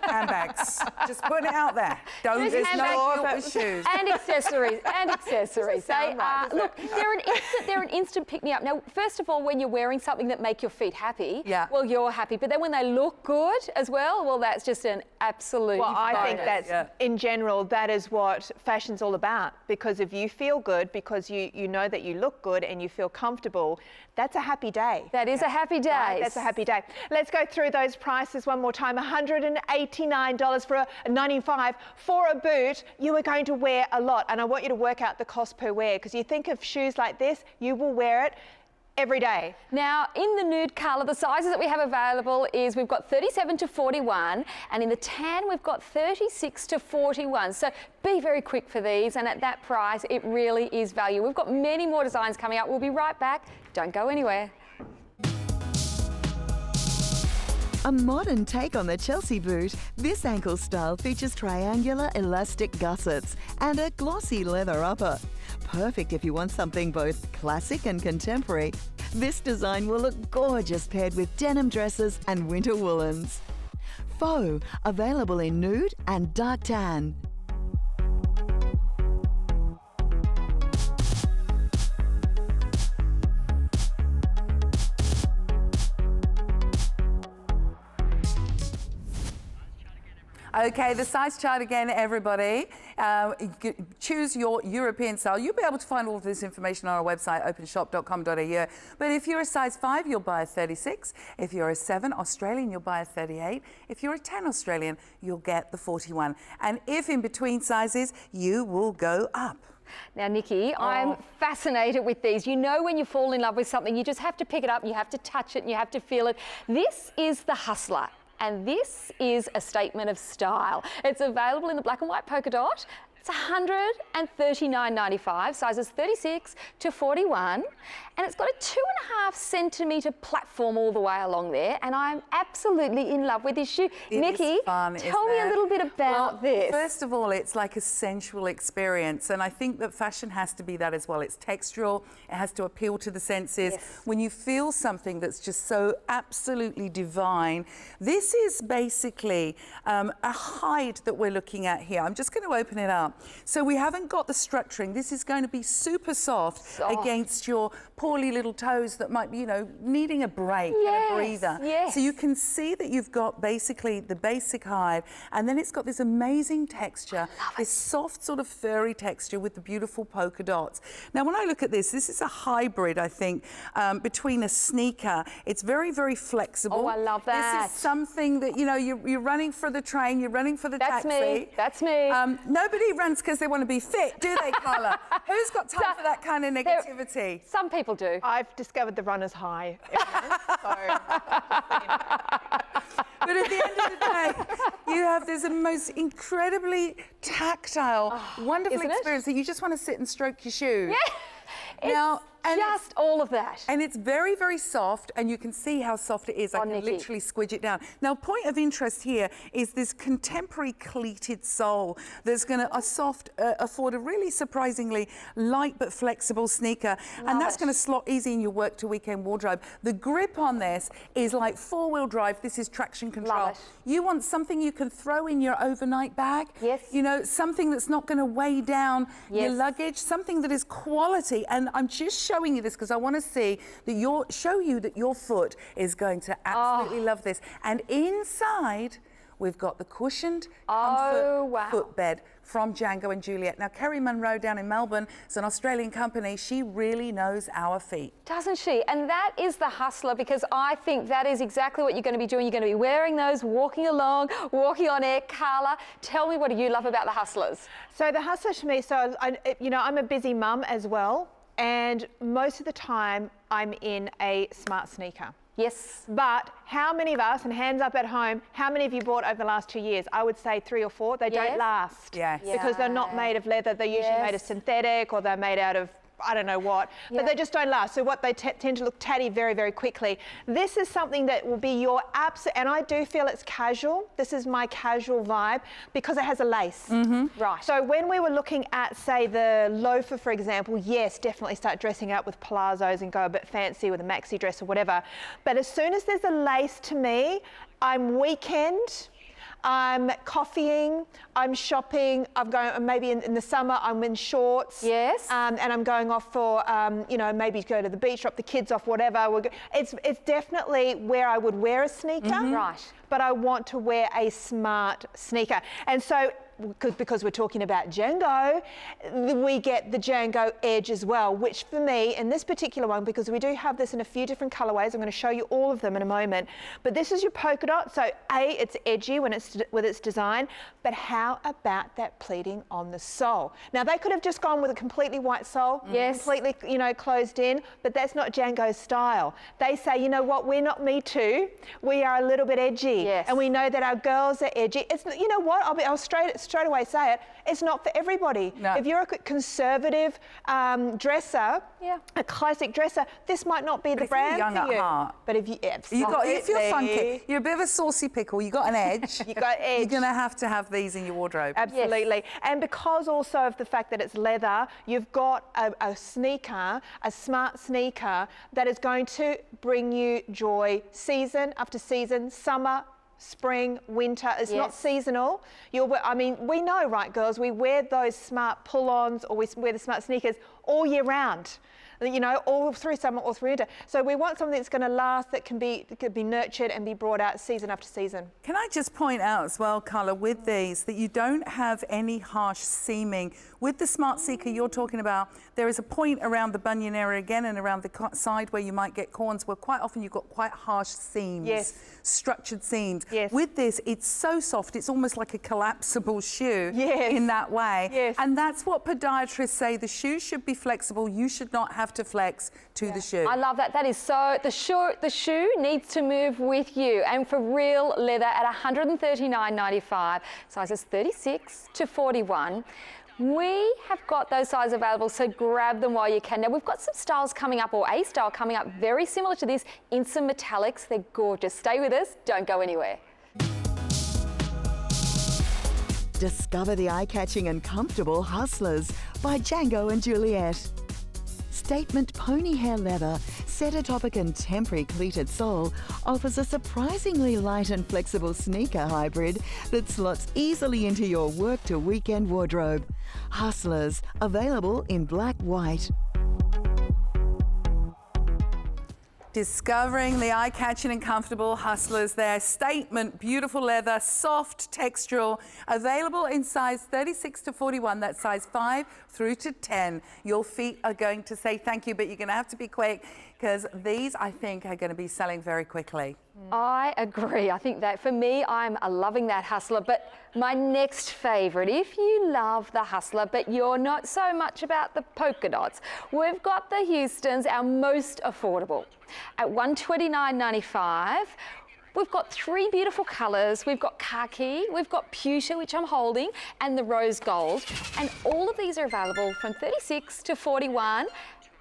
Speaker 2: handbags. Just putting it out there. Don't
Speaker 1: Just
Speaker 2: there's
Speaker 1: handbags,
Speaker 2: no guilt with shoes.
Speaker 1: And accessories. They are, look, they're an instant pick-me-up. Now, first of all, when you're wearing something that make your feet happy, well, you're happy. But then when they look good as well, that's just an absolute
Speaker 3: Well, I think
Speaker 1: bonus.
Speaker 3: that's, in general, that is what fashion's all about. Because if you feel good, because you know that you look good and you feel comfortable, that's a happy day.
Speaker 1: That is a happy day.
Speaker 3: Right? That's a happy day. Let's go through those prices one more time. $189 for a $95 for a boot you are going to wear a lot. And I want you to work out the cost per wear, because you think of shoes like this, you will wear it every day.
Speaker 1: Now, in the nude colour, the sizes that we have available is we've got 37 to 41, and in the tan, we've got 36 to 41. So be very quick for these, and at that price, it really is value. We've got many more designs coming up. We'll be right back. Don't go anywhere.
Speaker 4: A modern take on the Chelsea boot, this ankle style features triangular elastic gussets and a glossy leather upper. Perfect if you want something both classic and contemporary. This design will look gorgeous paired with denim dresses and winter woolens. Faux, available in nude and dark tan.
Speaker 2: Okay, the size chart again, everybody. Choose your European style. You'll be able to find all of this information on our website, openshop.com.au. But if you're a size 5, you'll buy a 36. If you're a 7 Australian, you'll buy a 38. If you're a 10 Australian, you'll get the 41. And if in between sizes, you will go up.
Speaker 1: Now, Nikki, I'm fascinated with these. You know, when you fall in love with something, you just have to pick it up, you have to touch it, and you have to feel it. This is the Hustler. And this is a statement of style. It's available in the black and white polka dot. It's $139.95, sizes 36 to 41. And it's got a 2.5 centimetre platform all the way along there. And I'm absolutely in love with this shoe. Nikki, tell me a little bit about this.
Speaker 2: First of all, it's like a sensual experience. And I think that fashion has to be that as well. It's textural. It has to appeal to the senses.
Speaker 1: Yes.
Speaker 2: When you feel something that's just so absolutely divine, this is basically a hide that we're looking at here. I'm just going to open it up. So we haven't got the structuring. This is going to be super soft against your poorly little toes that might be, you know, needing a break and a breather.
Speaker 1: Yes.
Speaker 2: So you can see that you've got basically the basic hide, and then it's got this amazing texture, this soft sort of furry texture with the beautiful polka dots. Now, when I look at this is a hybrid, I think, between a sneaker. It's very, very flexible.
Speaker 1: Oh, I love that.
Speaker 2: This is something that, you know, you're running for the train, you're running for the taxi.
Speaker 1: That's me.
Speaker 2: Nobody runs because they want to be fit, do they, Carla? Who's got time for that kind of negativity?
Speaker 1: Some people do.
Speaker 3: I've discovered the runner's high.
Speaker 2: But at the end of the day, you have this most incredibly tactile, wonderful experience that you just want to sit and stroke your shoes.
Speaker 1: Yeah. Just all of that.
Speaker 2: And it's very, very soft, and you can see how soft it is. I can literally squidge it down. Now, point of interest here is this contemporary cleated sole that's going to afford a really surprisingly light but flexible sneaker. And that's going to slot easy in your work to weekend wardrobe. The grip on this is like 4-wheel drive. This is traction control.
Speaker 1: Love it.
Speaker 2: You want something you can throw in your overnight bag.
Speaker 1: Yes.
Speaker 2: You know, something that's not going to weigh down your luggage, something that is quality. And I'm just showing you this because I want to see that show you that your foot is going to absolutely love this. And inside, we've got the cushioned comfort footbed from Django and Juliette. Now, Kerry Munro down in Melbourne is an Australian company. She really knows our feet.
Speaker 1: Doesn't she? And that is the Hustler, because I think that is exactly what you're going to be doing. You're going to be wearing those, walking along, walking on air. Carla, tell me, what do you love about the Hustlers?
Speaker 3: So the Hustler to me, I'm a busy mum as well. And most of the time, I'm in a smart sneaker.
Speaker 1: Yes.
Speaker 3: But how many of us, and hands up at home, how many of you bought over the last 2 years? I would say 3 or 4. They don't last.
Speaker 2: Yes.
Speaker 3: Because they're not made of leather. They're usually made of synthetic, or they're made out of, I don't know what, but they just don't last. So what they tend to look tatty very, very quickly. This is something that will be your absolute, and I do feel it's casual. This is my casual vibe because it has a lace.
Speaker 1: Right.
Speaker 3: So when we were looking at, say, the loafer, for example, yes, definitely start dressing up with palazzos and go a bit fancy with a maxi dress or whatever. But as soon as there's a lace, to me, I'm weekend, I'm coffeeing, I'm shopping, I'm going, maybe in the summer I'm in shorts.
Speaker 1: Yes.
Speaker 3: And I'm going off for, you know, maybe go to the beach, drop the kids off, whatever. It's definitely where I would wear a sneaker.
Speaker 1: Right.
Speaker 3: But I want to wear a smart sneaker. And so, because we're talking about Django, we get the Django edge as well, which for me, in this particular one, because we do have this in a few different colorways, I'm going to show you all of them in a moment, but this is your polka dot, so A, it's edgy when it's with its design, but how about that pleating on the sole? Now, they could have just gone with a completely white sole, completely, you know, closed in, but that's not Django's style. They say, you know what, we're not Me Too, we are a little bit edgy, and we know that our girls are edgy. It's, you know what, I'll straight away say it, it's not for everybody.
Speaker 2: No.
Speaker 3: If you're a conservative dresser, a classic dresser, this might not be the brand
Speaker 2: young
Speaker 3: for you.
Speaker 2: at heart.
Speaker 3: But if you,
Speaker 2: if you're funky, you're a bit of a saucy pickle, you got an edge.
Speaker 3: You got edge.
Speaker 2: You're going to have these in your wardrobe.
Speaker 3: Absolutely. And because also of the fact that it's leather, you've got a sneaker, a smart sneaker that is going to bring you joy season after season, summer, spring, winter. It's not seasonal. I mean, we know, right, girls, we wear those smart pull-ons or we wear the smart sneakers all year round. You know, all through summer, all through winter. So we want something that's going to last, that can be nurtured and be brought out season after season.
Speaker 2: Can I just point out as well, Carla, with these, that you don't have any harsh seaming. With the Smart Seeker you're talking about, there is a point around the bunion area again and around the side where you might get corns, where quite often you've got quite harsh seams, structured seams. With this, it's so soft, it's almost like a collapsible shoe in that way. And that's what podiatrists say, the shoe should be flexible, you should not have to flex to the shoe.
Speaker 1: I love that. That is so, the shoe needs to move with you, and for real leather at $139.95, sizes 36 to 41. We have got those sizes available, so grab them while you can. Now, we've got some styles coming up, or a style coming up very similar to this, in some metallics. They're gorgeous. Stay with us. Don't go anywhere.
Speaker 4: Discover the eye-catching and comfortable Hustlers by Django and Juliette. Statement pony hair leather set atop a contemporary cleated sole offers a surprisingly light and flexible sneaker hybrid that slots easily into your work to weekend wardrobe. Hustlers, available in black, white.
Speaker 2: Discovering the eye-catching and comfortable Hustlers there. Statement, beautiful leather, soft, textural, available in size 36 to 41, that's size 5 through to 10. Your feet are going to say thank you, but you're going to have to be quick because these, I think, are going to be selling very quickly.
Speaker 1: I agree. I think that for me, I'm loving that Hustler. But my next favourite, if you love the Hustler, but you're not so much about the polka dots, we've got the Houstons, our most affordable. At $129.95, we've got 3 beautiful colours. We've got khaki, we've got pewter, which I'm holding, and the rose gold. And all of these are available from 36 to 41.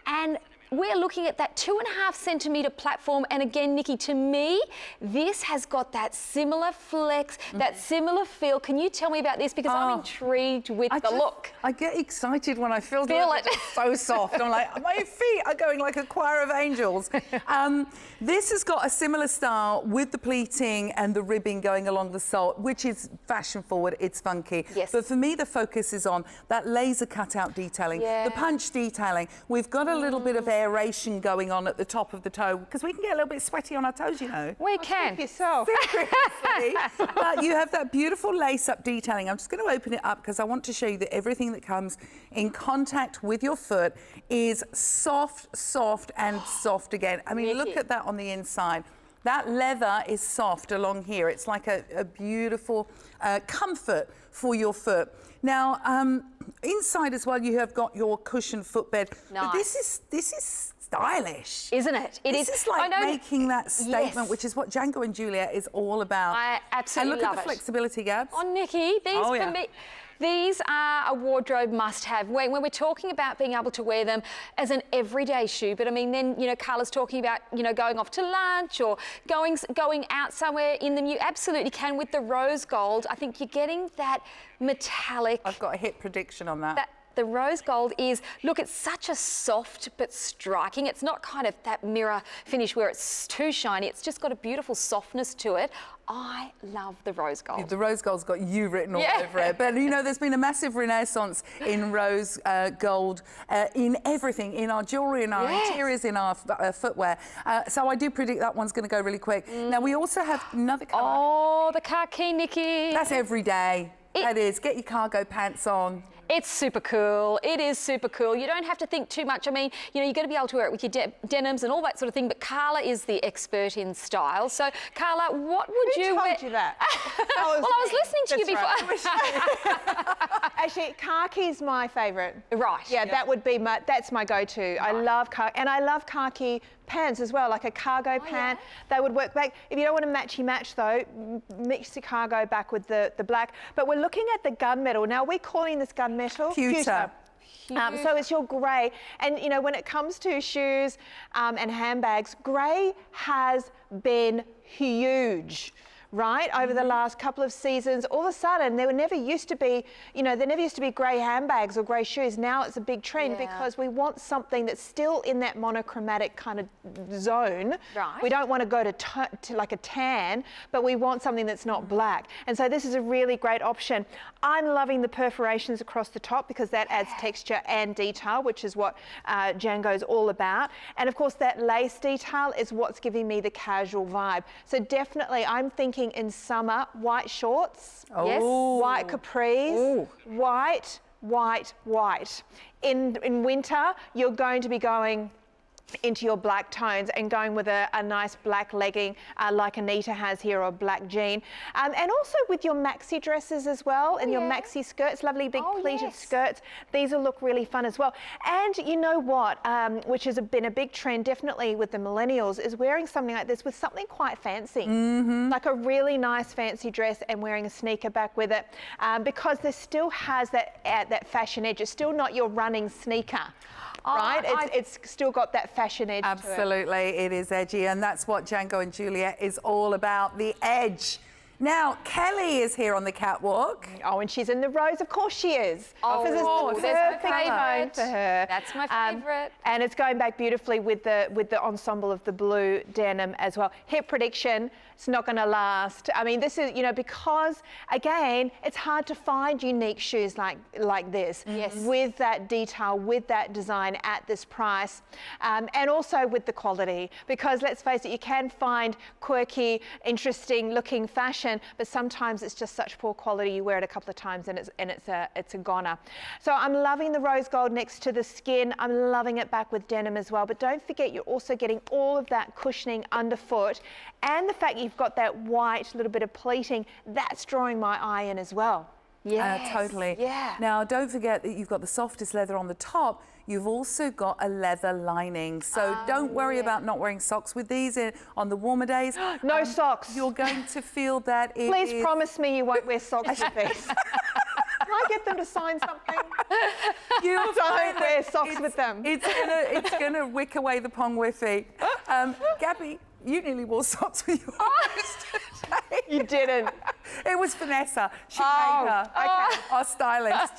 Speaker 1: And we're looking at that 2.5 centimetre platform. And again, Nikki, to me, this has got that similar flex, that similar feel. Can you tell me about this? Because I'm intrigued with the look.
Speaker 2: I get excited when I feel
Speaker 1: it.
Speaker 2: It's so soft. I'm like, my feet are going like a choir of angels. This has got a similar style with the pleating and the ribbing going along the sole, which is fashion forward, it's funky. But for me, the focus is on that laser cutout detailing, the punch detailing. We've got a little bit of aeration going on at the top of the toe, because we can get a little bit sweaty on our toes, you know.
Speaker 1: We can.
Speaker 3: Yourself.
Speaker 2: Seriously. But you have that beautiful lace-up detailing. I'm just going to open it up because I want to show you that everything that comes in contact with your foot is soft, soft, and soft again. I mean, look at that on the inside. That leather is soft along here. It's like a beautiful comfort for your foot. Now, inside as well, you have got your cushioned footbed.
Speaker 1: Nice.
Speaker 2: But this is stylish.
Speaker 1: Isn't it?
Speaker 2: This is like making that statement,
Speaker 1: Yes.
Speaker 2: which is what Django and Juliette is all about.
Speaker 1: I absolutely
Speaker 2: and look
Speaker 1: love
Speaker 2: at the
Speaker 1: it.
Speaker 2: flexibility, Gabs.
Speaker 1: Oh, Nikki, these for me, these are a wardrobe must-have. When we're talking about being able to wear them as an everyday shoe, but I mean, then Carla's talking about going off to lunch or going out somewhere in them. You absolutely can with the rose gold. I think you're getting that metallic.
Speaker 2: I've got a hit prediction on that.
Speaker 1: The rose gold is, look, it's such a soft but striking. It's not kind of that mirror finish where it's too shiny. It's just got a beautiful softness to it. I love the rose gold.
Speaker 2: The rose gold's got you written all over it. But, there's been a massive renaissance in rose gold in everything, in our jewellery, in our interiors, in our footwear. So I do predict that one's going to go really quick. Now, we also have another colour.
Speaker 1: Oh, the khaki, Nikki.
Speaker 2: That's every day. That is. Get your cargo pants on.
Speaker 1: It's super cool. It is super cool. You don't have to think too much. I mean, you're going to be able to wear it with your denims and all that sort of thing, but Carla is the expert in style. So, Carla, what would you wear?
Speaker 3: Who told you that?
Speaker 1: Well, I was listening to you before.
Speaker 3: Actually, khaki's my favourite.
Speaker 1: Right.
Speaker 3: Yeah, that's my go-to. Right. I love khaki, and I love khaki pants as well, like a cargo pant. Yeah. They would work back. If you don't want to matchy-match though, mix the cargo back with the black. But we're looking at the gunmetal. Now, we're calling this gunmetal pewter. So it's your grey. And, when it comes to shoes and handbags, grey has been huge. Right, over the last couple of seasons, all of a sudden there never used to be, there never used to be grey handbags or grey shoes. Now it's a big trend because we want something that's still in that monochromatic kind of zone. Right. We don't want to go to like a tan, but we want something that's not black. And so this is a really great option. I'm loving the perforations across the top because that adds texture and detail, which is what Django's all about. And of course that lace detail is what's giving me the casual vibe. So definitely I'm thinking in summer, white shorts, white capris, white. In winter, you're going to be going into your black tones and going with a nice black legging like Anita has here, or a black jean. And also with your maxi dresses as well, and your maxi skirts, lovely big pleated skirts. These will look really fun as well. And you know what, which has been a big trend definitely with the millennials, is wearing something like this with something quite fancy. Like a really nice fancy dress and wearing a sneaker back with it, because there still has that fashion edge. It's still not your running sneaker. Right? It's still got that fashion edge to it.
Speaker 2: Absolutely, it is edgy, and that's what Django and Juliette is all about, the edge. Now, Kelly is here on the catwalk.
Speaker 3: Oh, and she's in the rose. Of course she is.
Speaker 1: Oh,
Speaker 3: because
Speaker 1: that's my
Speaker 3: favourite for her.
Speaker 1: That's my favourite.
Speaker 3: And it's going back beautifully with the ensemble of the blue denim as well. Hip prediction, it's not going to last. I mean, this is, because, again, it's hard to find unique shoes like this. Yes. With that detail, with that design at this price. And also with the quality. Because, let's face it, you can find quirky, interesting looking fashion, but sometimes it's just such poor quality. You wear it a couple of times and it's a goner. So I'm loving the rose gold next to the skin. I'm loving it back with denim as well. But don't forget, you're also getting all of that cushioning underfoot, and the fact you've got that white little bit of pleating, that's drawing my eye in as well.
Speaker 2: Yeah, totally. Yeah. Now, don't forget that you've got the softest leather on the top. You've also got a leather lining. So don't worry about not wearing socks with these on the warmer days.
Speaker 3: No socks.
Speaker 2: You're going to feel that it
Speaker 3: Please promise me you won't wear socks with these. Can I get them to sign something?
Speaker 2: You
Speaker 3: don't wear socks with them.
Speaker 2: It's gonna wick away the pong whiffy. Gabby, you nearly wore socks with your today.
Speaker 3: You didn't.
Speaker 2: It was Vanessa. She made her. Okay. Our stylist.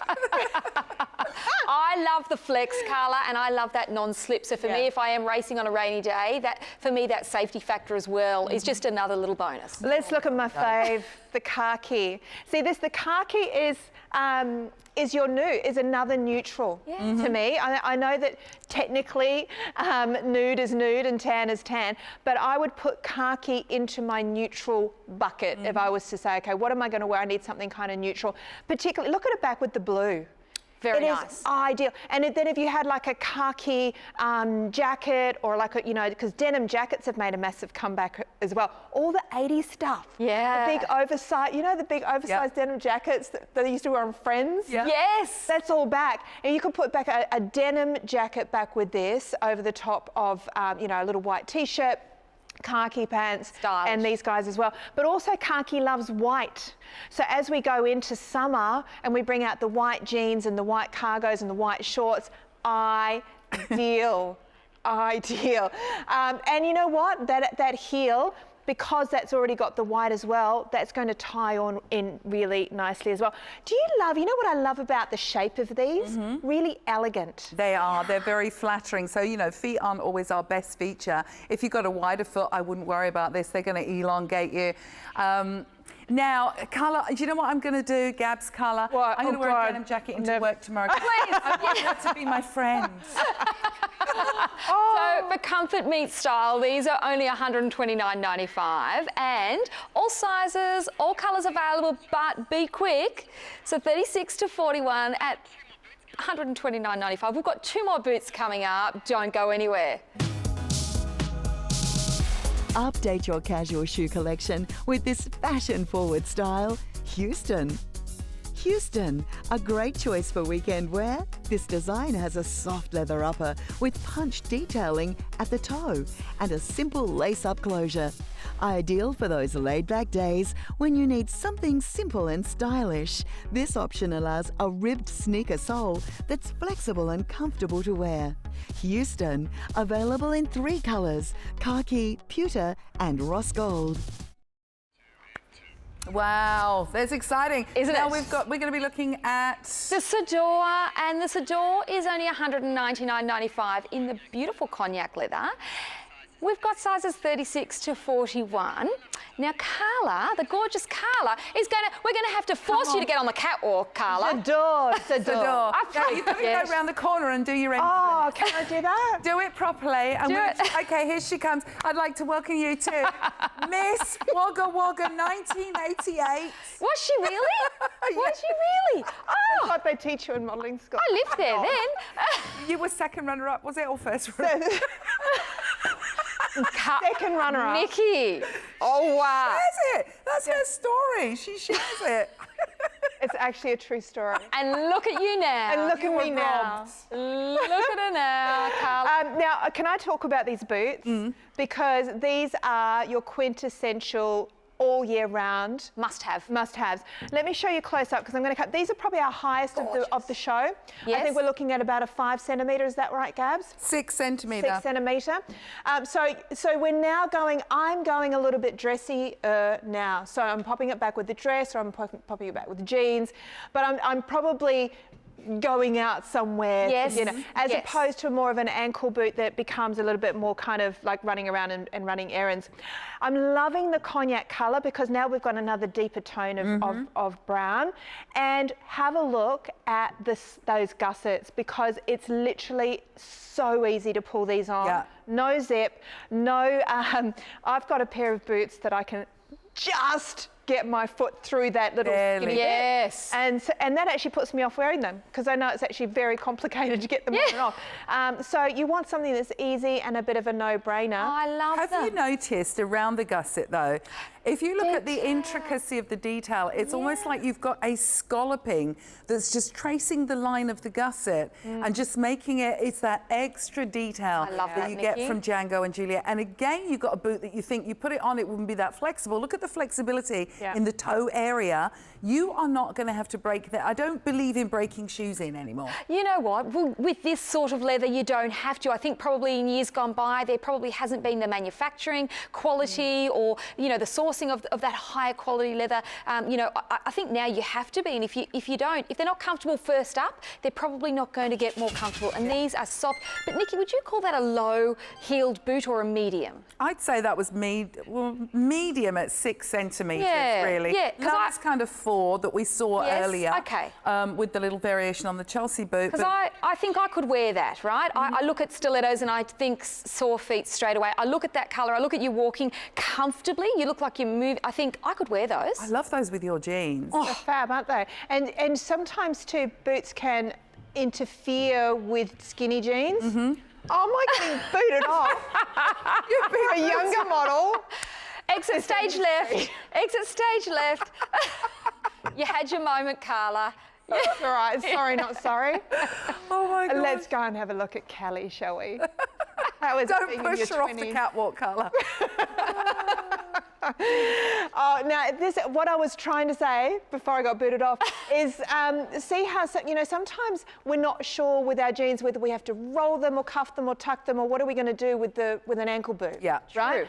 Speaker 1: I love the flex, Carla, and I love that non-slip. So for me, if I am racing on a rainy day, that safety factor as well is just another little bonus.
Speaker 3: Let's look at my fave, the khaki. See this, the khaki is another neutral to me. I know that technically nude is nude and tan is tan, but I would put khaki into my neutral bucket if I was to say, okay, what am I going to wear? I need something kind of neutral. Particularly, look at it back with the blue.
Speaker 1: Very
Speaker 3: It
Speaker 1: nice.
Speaker 3: is ideal. And then if you had like a khaki jacket or like a, you know, because denim jackets have made a massive comeback as well. All the 80s stuff.
Speaker 1: Yeah.
Speaker 3: The big oversized, you know, the big oversized denim jackets that they used to wear on Friends?
Speaker 2: Yeah.
Speaker 1: Yes.
Speaker 3: That's all back. And you could put back a denim jacket back with this over the top of, you know, a little white t-shirt, khaki pants,
Speaker 1: Stylish.
Speaker 3: and these guys as well. But also khaki loves white. So as we go into summer and we bring out the white jeans and the white cargos and the white shorts, ideal, ideal. And you know what? That heel, because that's already got the white as well, that's going to tie on in really nicely as well. Do you love, you know what I love about the shape of these? Really elegant.
Speaker 2: They are. They're very flattering. So, you know, feet aren't always our best feature. If you've got a wider foot, I wouldn't worry about this. They're going to elongate you. Now, colour, do you know what I'm going to do, Gab's colour?
Speaker 3: What?
Speaker 2: I'm going to
Speaker 3: Oh,
Speaker 2: wear
Speaker 3: God.
Speaker 2: a denim jacket into
Speaker 3: Never.
Speaker 2: work tomorrow. Please, I want her to be my friend.
Speaker 1: So for comfort meets style, these are only $129.95 and all sizes, all colours available, but be quick. So 36 to 41 at $129.95. We've got 2 more boots coming up. Don't go anywhere.
Speaker 4: Update your casual shoe collection with this fashion-forward style, Houston. Houston, a great choice for weekend wear. This design has a soft leather upper with punch detailing at the toe and a simple lace-up closure. Ideal for those laid-back days when you need something simple and stylish. This option allows a ribbed sneaker sole that's flexible and comfortable to wear. Houston, available in 3 colours, khaki, pewter and rose gold.
Speaker 2: Wow, that's exciting.
Speaker 1: Isn't
Speaker 2: now
Speaker 1: it?
Speaker 2: we're going to be looking at...
Speaker 1: The Sador, and the Sador is only $199.95 in the beautiful cognac leather. We've got sizes 36 to 41. Now, Carla, the gorgeous Carla, we're going to have to force you to get on the catwalk, Carla.
Speaker 3: Adore,
Speaker 2: The door.
Speaker 1: I've
Speaker 2: Yeah, you've got to
Speaker 1: yes.
Speaker 2: go around the corner and do your entrance.
Speaker 3: Oh, can I do that?
Speaker 2: Do it properly. And
Speaker 1: Do
Speaker 2: we're
Speaker 1: it.
Speaker 2: Okay, here she comes. I'd like to welcome you to Miss Wagga Wagga 1988.
Speaker 1: Was she really? Was she really?
Speaker 3: That's
Speaker 1: Oh,
Speaker 3: what they teach you in modelling school.
Speaker 1: I lived there then.
Speaker 2: You were second runner-up, was it, or first runner-up?
Speaker 3: Second runner-up.
Speaker 1: Nikki. Oh, wow.
Speaker 2: That's it. That's her story. She shares it.
Speaker 3: It's actually a true story.
Speaker 1: And look at you now.
Speaker 3: And look
Speaker 2: You
Speaker 3: at
Speaker 2: were
Speaker 3: me now.
Speaker 2: robbed.
Speaker 1: Look at her now, Carla.
Speaker 3: Now, can I talk about these boots? Because these are your quintessential all year round
Speaker 1: Must have.
Speaker 3: must-haves. Let me show you close up because I'm going to cut. These are probably our highest of the show. I
Speaker 1: Yes.
Speaker 3: think we're looking at about a 5 centimetre. Is that right, Gabs?
Speaker 2: 6 centimetre.
Speaker 3: 6 centimetre. So we're now going. I'm going a little bit dressy now. So I'm popping it back with the dress, or I'm popping it back with the jeans. But I'm probably going out somewhere,
Speaker 1: Yes.
Speaker 3: you know, as
Speaker 1: Yes.
Speaker 3: opposed to more of an ankle boot that becomes a little bit more kind of like running around and running errands. I'm loving the cognac colour because now we've got another deeper tone of brown. And have a look at those gussets because it's literally so easy to pull these on.
Speaker 2: Yeah.
Speaker 3: No zip, no, I've got a pair of boots that I can just get my foot through that little
Speaker 2: Barely.
Speaker 3: skinny bit.
Speaker 1: Yes.
Speaker 3: And that actually puts me off wearing them because I know it's actually very complicated to get them on and off. So you want something that's easy and a bit of a no-brainer.
Speaker 1: I love
Speaker 2: Have
Speaker 1: them.
Speaker 2: you noticed around the gusset though, if you look at the
Speaker 1: Detail.
Speaker 2: intricacy of the detail, it's almost like you've got a scalloping that's just tracing the line of the gusset and just making it's that extra detail
Speaker 1: I love that,
Speaker 2: you get
Speaker 1: Nikki.
Speaker 2: from Django and Juliette. And again, you've got a boot that you think you put it on, it wouldn't be that flexible. Look at the flexibility in the toe area. You are not going to have to break that. I don't believe in breaking shoes in anymore.
Speaker 1: You know what? Well, with this sort of leather, you don't have to. I think probably in years gone by, there probably hasn't been the manufacturing quality or, you know, the sourcing of that higher quality leather. You know, I think now you have to be. And if you don't, if they're not comfortable first up, they're probably not going to get more comfortable. And these are soft. But Nikki, would you call that a low-heeled boot or a medium?
Speaker 2: I'd say that was medium at 6 centimetres,
Speaker 1: Yeah,
Speaker 2: really.
Speaker 1: yeah, 'cause
Speaker 2: That was kind of 4 that we saw
Speaker 1: Yes,
Speaker 2: earlier.
Speaker 1: okay.
Speaker 2: With the little variation on the Chelsea boot.
Speaker 1: Because I think I could wear that, right? I look at stilettos and I think sore feet straight away. I look at that colour, I look at you walking comfortably, you look like you move. I think I could wear those.
Speaker 2: I love those with your jeans.
Speaker 3: They're fab, aren't they? And sometimes too, boots can interfere with skinny jeans. Oh, am I getting booted off? You're a younger model.
Speaker 1: Exit stage left. Exit stage left. You had your moment, Carla.
Speaker 3: That's all right. Sorry, not sorry.
Speaker 2: Oh my God.
Speaker 3: Let's go and have a look at Callie, shall we? How is
Speaker 2: Don't
Speaker 3: it being in
Speaker 2: push
Speaker 3: your
Speaker 2: her off
Speaker 3: 20s?
Speaker 2: the catwalk, Carla.
Speaker 3: Oh, now what I was trying to say before I got booted off is see how sometimes we're not sure with our jeans whether we have to roll them or cuff them or tuck them or what are we going to do with an ankle boot.
Speaker 2: Yeah,
Speaker 3: right.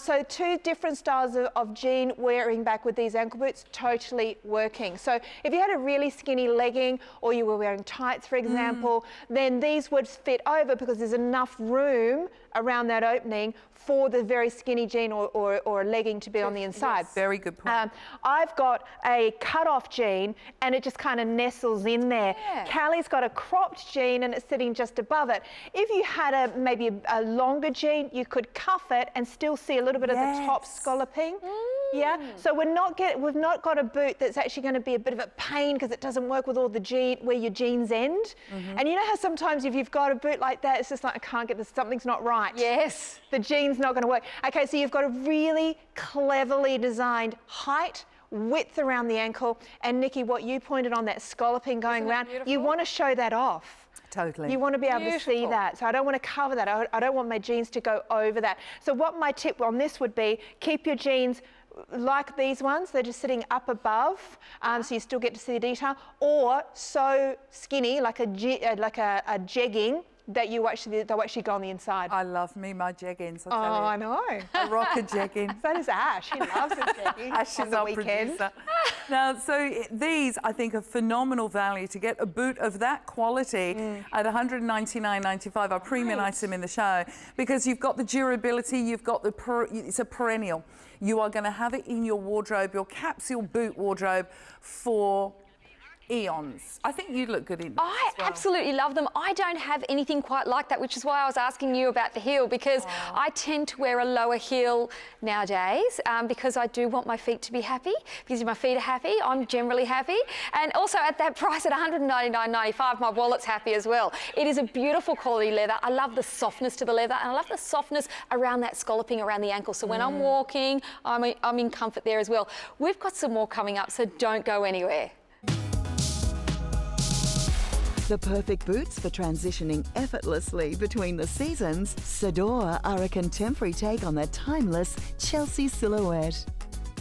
Speaker 3: So two different styles of jean wearing back with these ankle boots, totally working. So if you had a really skinny legging or you were wearing tights, for example, then these would fit over because there's enough room around that opening for the very skinny jean or a legging to be on the inside.
Speaker 2: Yes, very good point.
Speaker 3: I've got a cut-off jean and it just kind of nestles in there.
Speaker 1: Yeah.
Speaker 3: Callie's got a cropped jean and it's sitting just above it. If you had maybe a longer jean, you could cuff it and still see a little bit of the top scalloping. Yeah, so we've not got a boot that's actually going to be a bit of a pain because it doesn't work with all the where your jeans end. And you know how sometimes if you've got a boot like that, it's just like, I can't get this, something's not right.
Speaker 1: Yes.
Speaker 3: The jean's not going to work. Okay, so you've got a really cleverly designed height, width around the ankle, and Nikki, what you pointed on, that scalloping going around, you want to show that off.
Speaker 2: Totally.
Speaker 3: You want to be able to see that. So I don't want to cover that. I don't want my jeans to go over that. So what my tip on this would be, keep your jeans like these ones, they're just sitting up above, so you still get to see the detail, or so skinny, like a jegging, that they'll actually go on the inside.
Speaker 2: I love me my jeggings.
Speaker 3: I know.
Speaker 2: I rock a jegging.
Speaker 3: So does Ash. He loves a jegging.
Speaker 2: Ash
Speaker 3: on
Speaker 2: is
Speaker 3: the
Speaker 2: our
Speaker 3: weekend.
Speaker 2: producer. Now, so these, I think, are phenomenal value to get a boot of that quality at $199.95, our premium item in the show, because you've got the durability, you've got it's a perennial. You are going to have it in your wardrobe, your capsule boot wardrobe for eons. I think you'd look good in them.
Speaker 1: I absolutely love them. I don't have anything quite like that, which is why I was asking you about the heel, because I tend to wear a lower heel nowadays because I do want my feet to be happy. Because if my feet are happy, I'm generally happy. And also at that price at $199.95, my wallet's happy as well. It is a beautiful quality leather. I love the softness to the leather, and I love the softness around that scalloping around the ankle. So when I'm walking, I'm in comfort there as well. We've got some more coming up, so don't go anywhere.
Speaker 4: The perfect boots for transitioning effortlessly between the seasons, Sador are a contemporary take on the timeless Chelsea silhouette.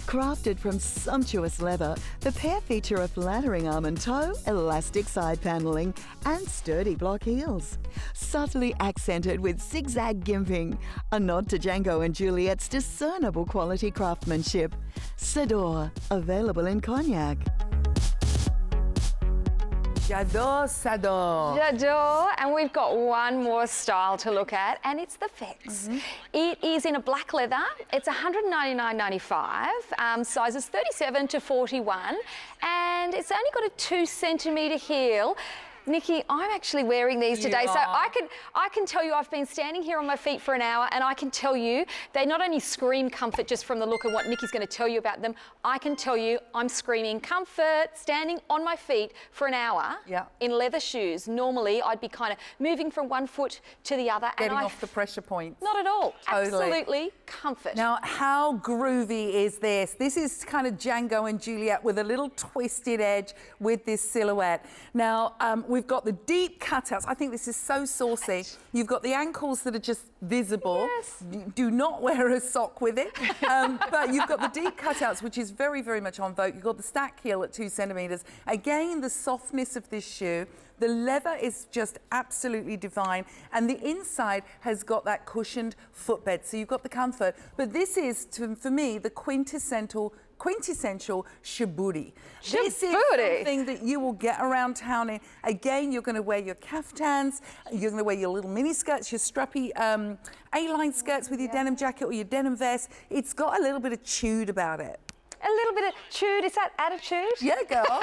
Speaker 4: Crafted from sumptuous leather, the pair feature a flattering arm and toe, elastic side paneling, and sturdy block heels. Subtly accented with zigzag gimping, a nod to Django and Juliette's discernible quality craftsmanship. Sador, available in Cognac.
Speaker 2: J'adore, Sador.
Speaker 1: J'adore, and we've got one more style to look at, and it's the Faux. It is in a black leather. It's $199.95, sizes 37 to 41, and it's only got a 2-centimetre heel. Nikki, I'm actually wearing these today, so I can tell you I've been standing here on my feet for an hour, and I can tell you they not only scream comfort just from the look of what Nikki's going to tell you about them, I can tell you I'm screaming comfort standing on my feet for an hour in leather shoes. Normally, I'd be kind of moving from one foot to the other.
Speaker 2: Getting off the pressure points.
Speaker 1: Not at all.
Speaker 2: Totally.
Speaker 1: Absolutely comfort.
Speaker 2: Now, how groovy is this? This is kind of Django and Juliette with a little twisted edge with this silhouette. Now, we've got the deep cutouts. I think this is so saucy. You've got the ankles that are just visible.
Speaker 1: Yes.
Speaker 2: Do not wear a sock with it. But you've got the deep cutouts, which is very, very much on vogue. You've got the stack heel at 2 centimetres. Again, the softness of this shoe. The leather is just absolutely divine, and the inside has got that cushioned footbed, so you've got the comfort. But this is, for me, the quintessential shabooty. This is something that you will get around town in. Again, you're going to wear your caftans, you're going to wear your little mini skirts, your strappy A-line skirts with your denim jacket or your denim vest. It's got a little bit of chewed about it.
Speaker 1: A little bit of chewed, is that attitude?
Speaker 2: Yeah, girl.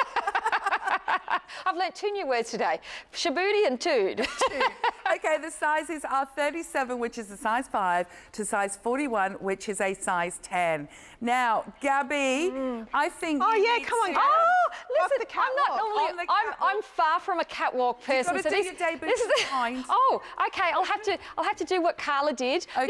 Speaker 1: I've learnt 2 new words today, shabooty and tood.
Speaker 2: Okay, Okay, the sizes are 37, which is a size 5, to size 41, which is a size 10. Now, Gabby, I think.
Speaker 3: Oh,
Speaker 2: you
Speaker 3: yeah,
Speaker 2: need
Speaker 3: come on.
Speaker 2: to-
Speaker 3: Oh,
Speaker 1: Listen,
Speaker 3: the
Speaker 1: I'm not
Speaker 3: catwalk.
Speaker 1: normally.
Speaker 2: On the
Speaker 1: I'm
Speaker 2: catwalk.
Speaker 1: far from a catwalk person.
Speaker 2: gotta do your debut behind.
Speaker 1: Oh, okay. I'll have to do what Carla did.
Speaker 2: Okay.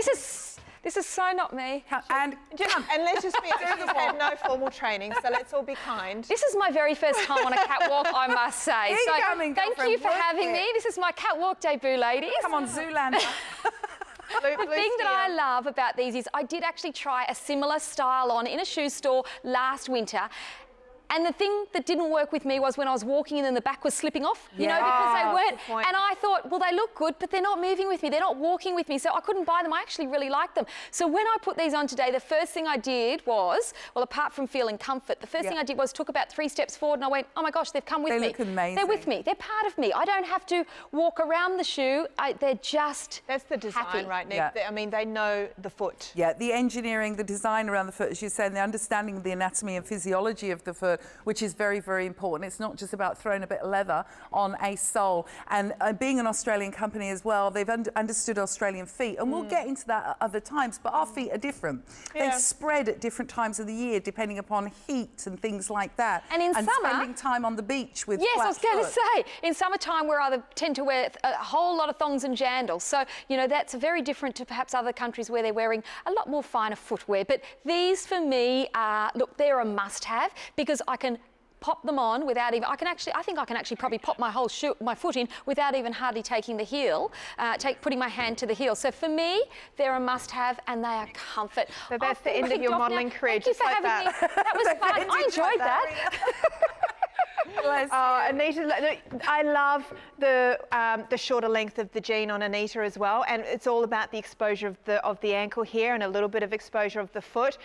Speaker 1: This is so not me.
Speaker 2: And
Speaker 3: And let's just be honest, she's had no formal training, so let's all be kind.
Speaker 1: This is my very first time on a catwalk, I must say.
Speaker 2: Keep
Speaker 1: So
Speaker 2: coming,
Speaker 1: thank
Speaker 2: girlfriend,
Speaker 1: you for
Speaker 2: work
Speaker 1: having
Speaker 2: it.
Speaker 1: me. This is my catwalk debut, ladies.
Speaker 2: come on, Zoolander.
Speaker 1: The thing that I love about these is I did actually try a similar style on in a shoe store last winter. And the thing that didn't work with me was when I was walking and then the back was slipping off, you know, because they weren't.
Speaker 3: good point.
Speaker 1: And I thought, well, they look good, but they're not moving with me. They're not walking with me. So I couldn't buy them. I actually really liked them. So when I put these on today, the first thing I did was, well, apart from feeling comfort, the first thing I did was took about 3 steps forward and I went, oh my gosh, they've come with me.
Speaker 2: They look amazing.
Speaker 1: They're with me. They're part of me. I don't have to walk around the shoe. They're just
Speaker 3: That's the design,
Speaker 1: happy.
Speaker 3: right, Nick?
Speaker 2: Yeah.
Speaker 3: I mean, they know the foot.
Speaker 2: Yeah, the engineering, the design around the foot, as you said, and the understanding of the anatomy and physiology of the foot, which is very, very important. It's not just about throwing a bit of leather on a sole. And being an Australian company as well, they've understood Australian feet. And we'll get into that at other times, but our feet are different. They
Speaker 3: Yeah.
Speaker 2: spread at different times of the year, depending upon heat and things like that.
Speaker 1: And in summer-
Speaker 2: spending time on the beach with
Speaker 1: Yes,
Speaker 2: flat
Speaker 1: I was going to
Speaker 2: foot.
Speaker 1: say, in summertime we either tend to wear a whole lot of thongs and jandals. So, you know, that's very different to perhaps other countries where they're wearing a lot more finer footwear. But these for me are, look, they're a must-have because I can pop them on without even, I think I can actually probably pop my whole my foot in without even hardly taking the heel, putting my hand to the heel. So for me, they're a must-have and they are comfort.
Speaker 3: So that's
Speaker 1: I've
Speaker 3: the end of
Speaker 1: kicked
Speaker 3: your
Speaker 1: off
Speaker 3: modelling
Speaker 1: now.
Speaker 3: career,
Speaker 1: Thank you
Speaker 3: just
Speaker 1: for
Speaker 3: like
Speaker 1: having
Speaker 3: that.
Speaker 1: me. That was fun. I
Speaker 2: Ended
Speaker 1: enjoyed
Speaker 2: like
Speaker 1: that.
Speaker 2: Bless
Speaker 3: Oh,
Speaker 2: you.
Speaker 3: Anita, look, I love the shorter length of the jean on Anita as well, and it's all about the exposure of the ankle here and a little bit of exposure of the foot.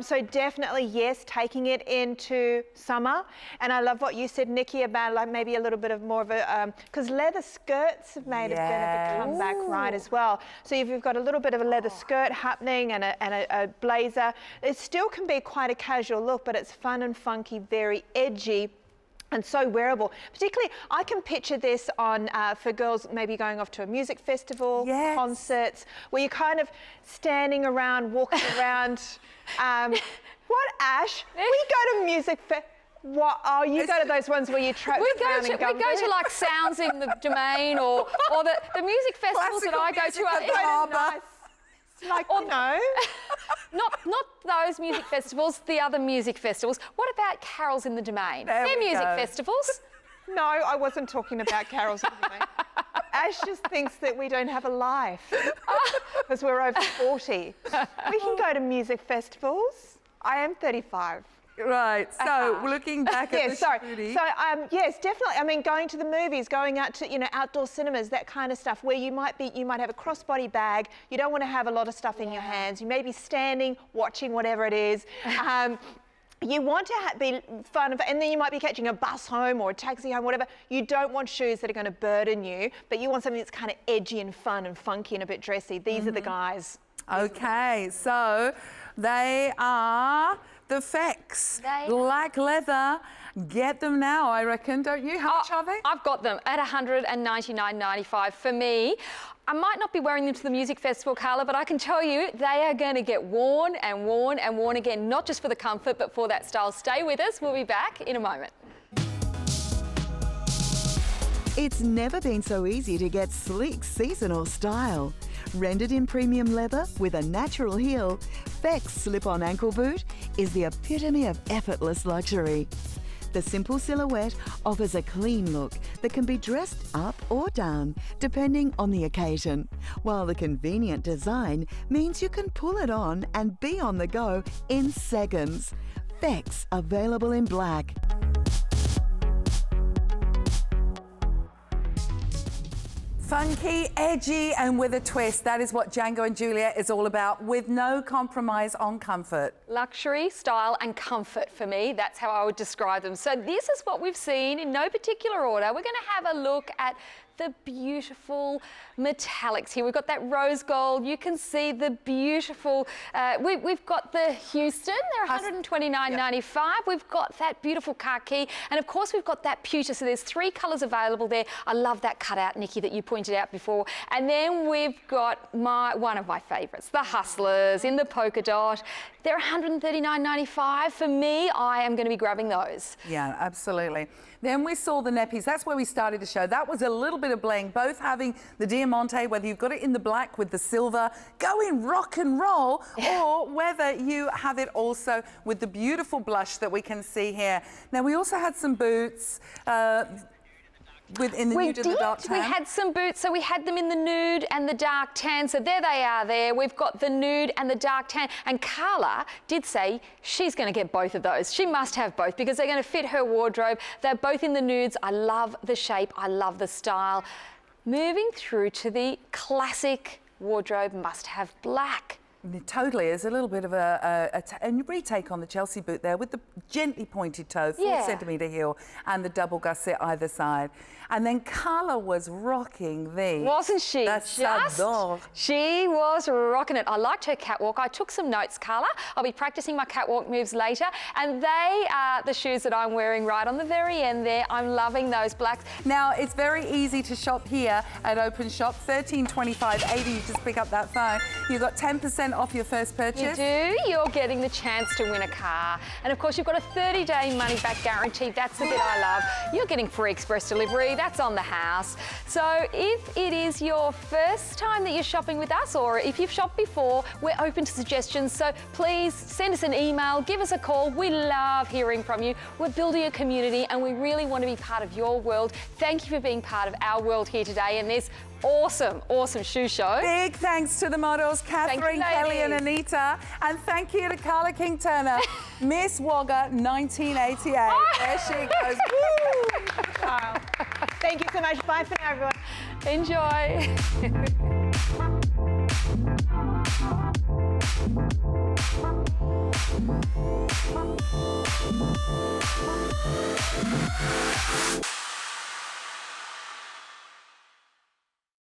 Speaker 3: So definitely, yes, taking it into summer. And I love what you said, Nikki, about like maybe a little bit of more of a because leather skirts have made a bit of a comeback, right, as well. So if you've got a little bit of a leather skirt happening and a blazer, it still can be quite a casual look, but it's fun and funky, very edgy. And so wearable. Particularly, I can picture this on for girls maybe going off to a music festival,
Speaker 2: Yes.
Speaker 3: concerts, where you're kind of standing around, walking around. What, Ash? We go to music What? Oh, you go to those ones where you traipse around in
Speaker 1: We go to like Sounds in the Domain or the music festivals that I go to.
Speaker 2: Classical
Speaker 1: Are
Speaker 2: music at the harbour.
Speaker 3: nice. Like, you know.
Speaker 1: not those music festivals, the other music festivals. What about Carols in the Domain?
Speaker 2: There
Speaker 1: They're
Speaker 2: we
Speaker 1: music
Speaker 2: go.
Speaker 1: festivals.
Speaker 3: No, I wasn't talking about carols. Ash just thinks that we don't have a life because we're over 40. We can go to music festivals. I am 35.
Speaker 2: Right, so looking back at
Speaker 3: Yes,
Speaker 2: the
Speaker 3: sorry.
Speaker 2: shooting.
Speaker 3: So, yes, definitely. I mean, going to the movies, going out to, outdoor cinemas, that kind of stuff, where you might have a crossbody bag. You don't want to have a lot of stuff in your hands. You may be standing, watching whatever it is. You want to be fun, and then you might be catching a bus home or a taxi home, whatever. You don't want shoes that are going to burden you, but you want something that's kind of edgy and fun and funky and a bit dressy. These are the guys.
Speaker 2: Okay, so they are the Faux. Black leather. Get them now, I reckon, don't you? How much are they?
Speaker 1: I've got them at $199.95 for me. I might not be wearing them to the music festival, Carla, but I can tell you they are going to get worn and worn and worn again, not just for the comfort, but for that style. Stay with us. We'll be back in a moment.
Speaker 4: It's never been so easy to get sleek seasonal style. Rendered in premium leather with a natural heel, Faux slip-on ankle boot is the epitome of effortless luxury. The simple silhouette offers a clean look that can be dressed up or down, depending on the occasion, while the convenient design means you can pull it on and be on the go in seconds. Faux available in black.
Speaker 2: Funky, edgy, and with a twist. That is what Django and Juliette is all about, with no compromise on comfort.
Speaker 1: Luxury, style and comfort for me. That's how I would describe them. So this is what we've seen in no particular order. We're going to have a look at the beautiful metallics here. We've got that rose gold. You can see the beautiful, we've got the Houston, they're $129.95. We've got that beautiful khaki, and of course we've got that pewter, so there's 3 colours available there. I love that cutout, Nikki, that you pointed out before. And then we've got one of my favourites, the Hustlers in the polka dot. They're $139.95. For me, I am going to be grabbing those.
Speaker 2: Yeah, absolutely. Then we saw the Nepes. That's where we started the show. That was a little bit of bling, both having the Diamante, whether you've got it in the black with the silver, going rock and roll, or whether you have it also with the beautiful blush that we can see here. Now, we also had some boots. In the nude and the dark tan.
Speaker 1: We had some boots, so we had them in the nude and the dark tan. So there they are there. We've got the nude and the dark tan. And Carla did say she's going to get both of those. She must have both because they're going to fit her wardrobe. They're both in the nudes. I love the shape. I love the style. Moving through to the classic wardrobe must-have black.
Speaker 2: Totally, there's a little bit of a retake on the Chelsea boot there with the gently pointed toe, 4 centimetre heel, and the double gusset either side. And then Carla was rocking the...
Speaker 1: Wasn't she? She was rocking it. I liked her catwalk. I took some notes, Carla. I'll be practicing my catwalk moves later. And they are the shoes that I'm wearing right on the very end there. I'm loving those blacks.
Speaker 2: Now, it's very easy to shop here at Openshop. $13.25.80. You just pick up that phone. You've got 10% off your first purchase.
Speaker 1: You do. You're getting the chance to win a car. And of course, you've got a 30-day money-back guarantee. That's the bit I love. You're getting free express delivery. That's on the house. So if it is your first time that you're shopping with us, or if you've shopped before, we're open to suggestions. So please send us an email, give us a call. We love hearing from you. We're building a community and we really want to be part of your world. Thank you for being part of our world here today in this awesome shoe show.
Speaker 2: Big thanks to the models, Catherine, Kelly and Anita. And thank you to Carla King-Turner, Miss Wagga 1988. There she goes. Woo!
Speaker 3: Wow. Thank you so much. Bye for now, everyone.
Speaker 1: Enjoy.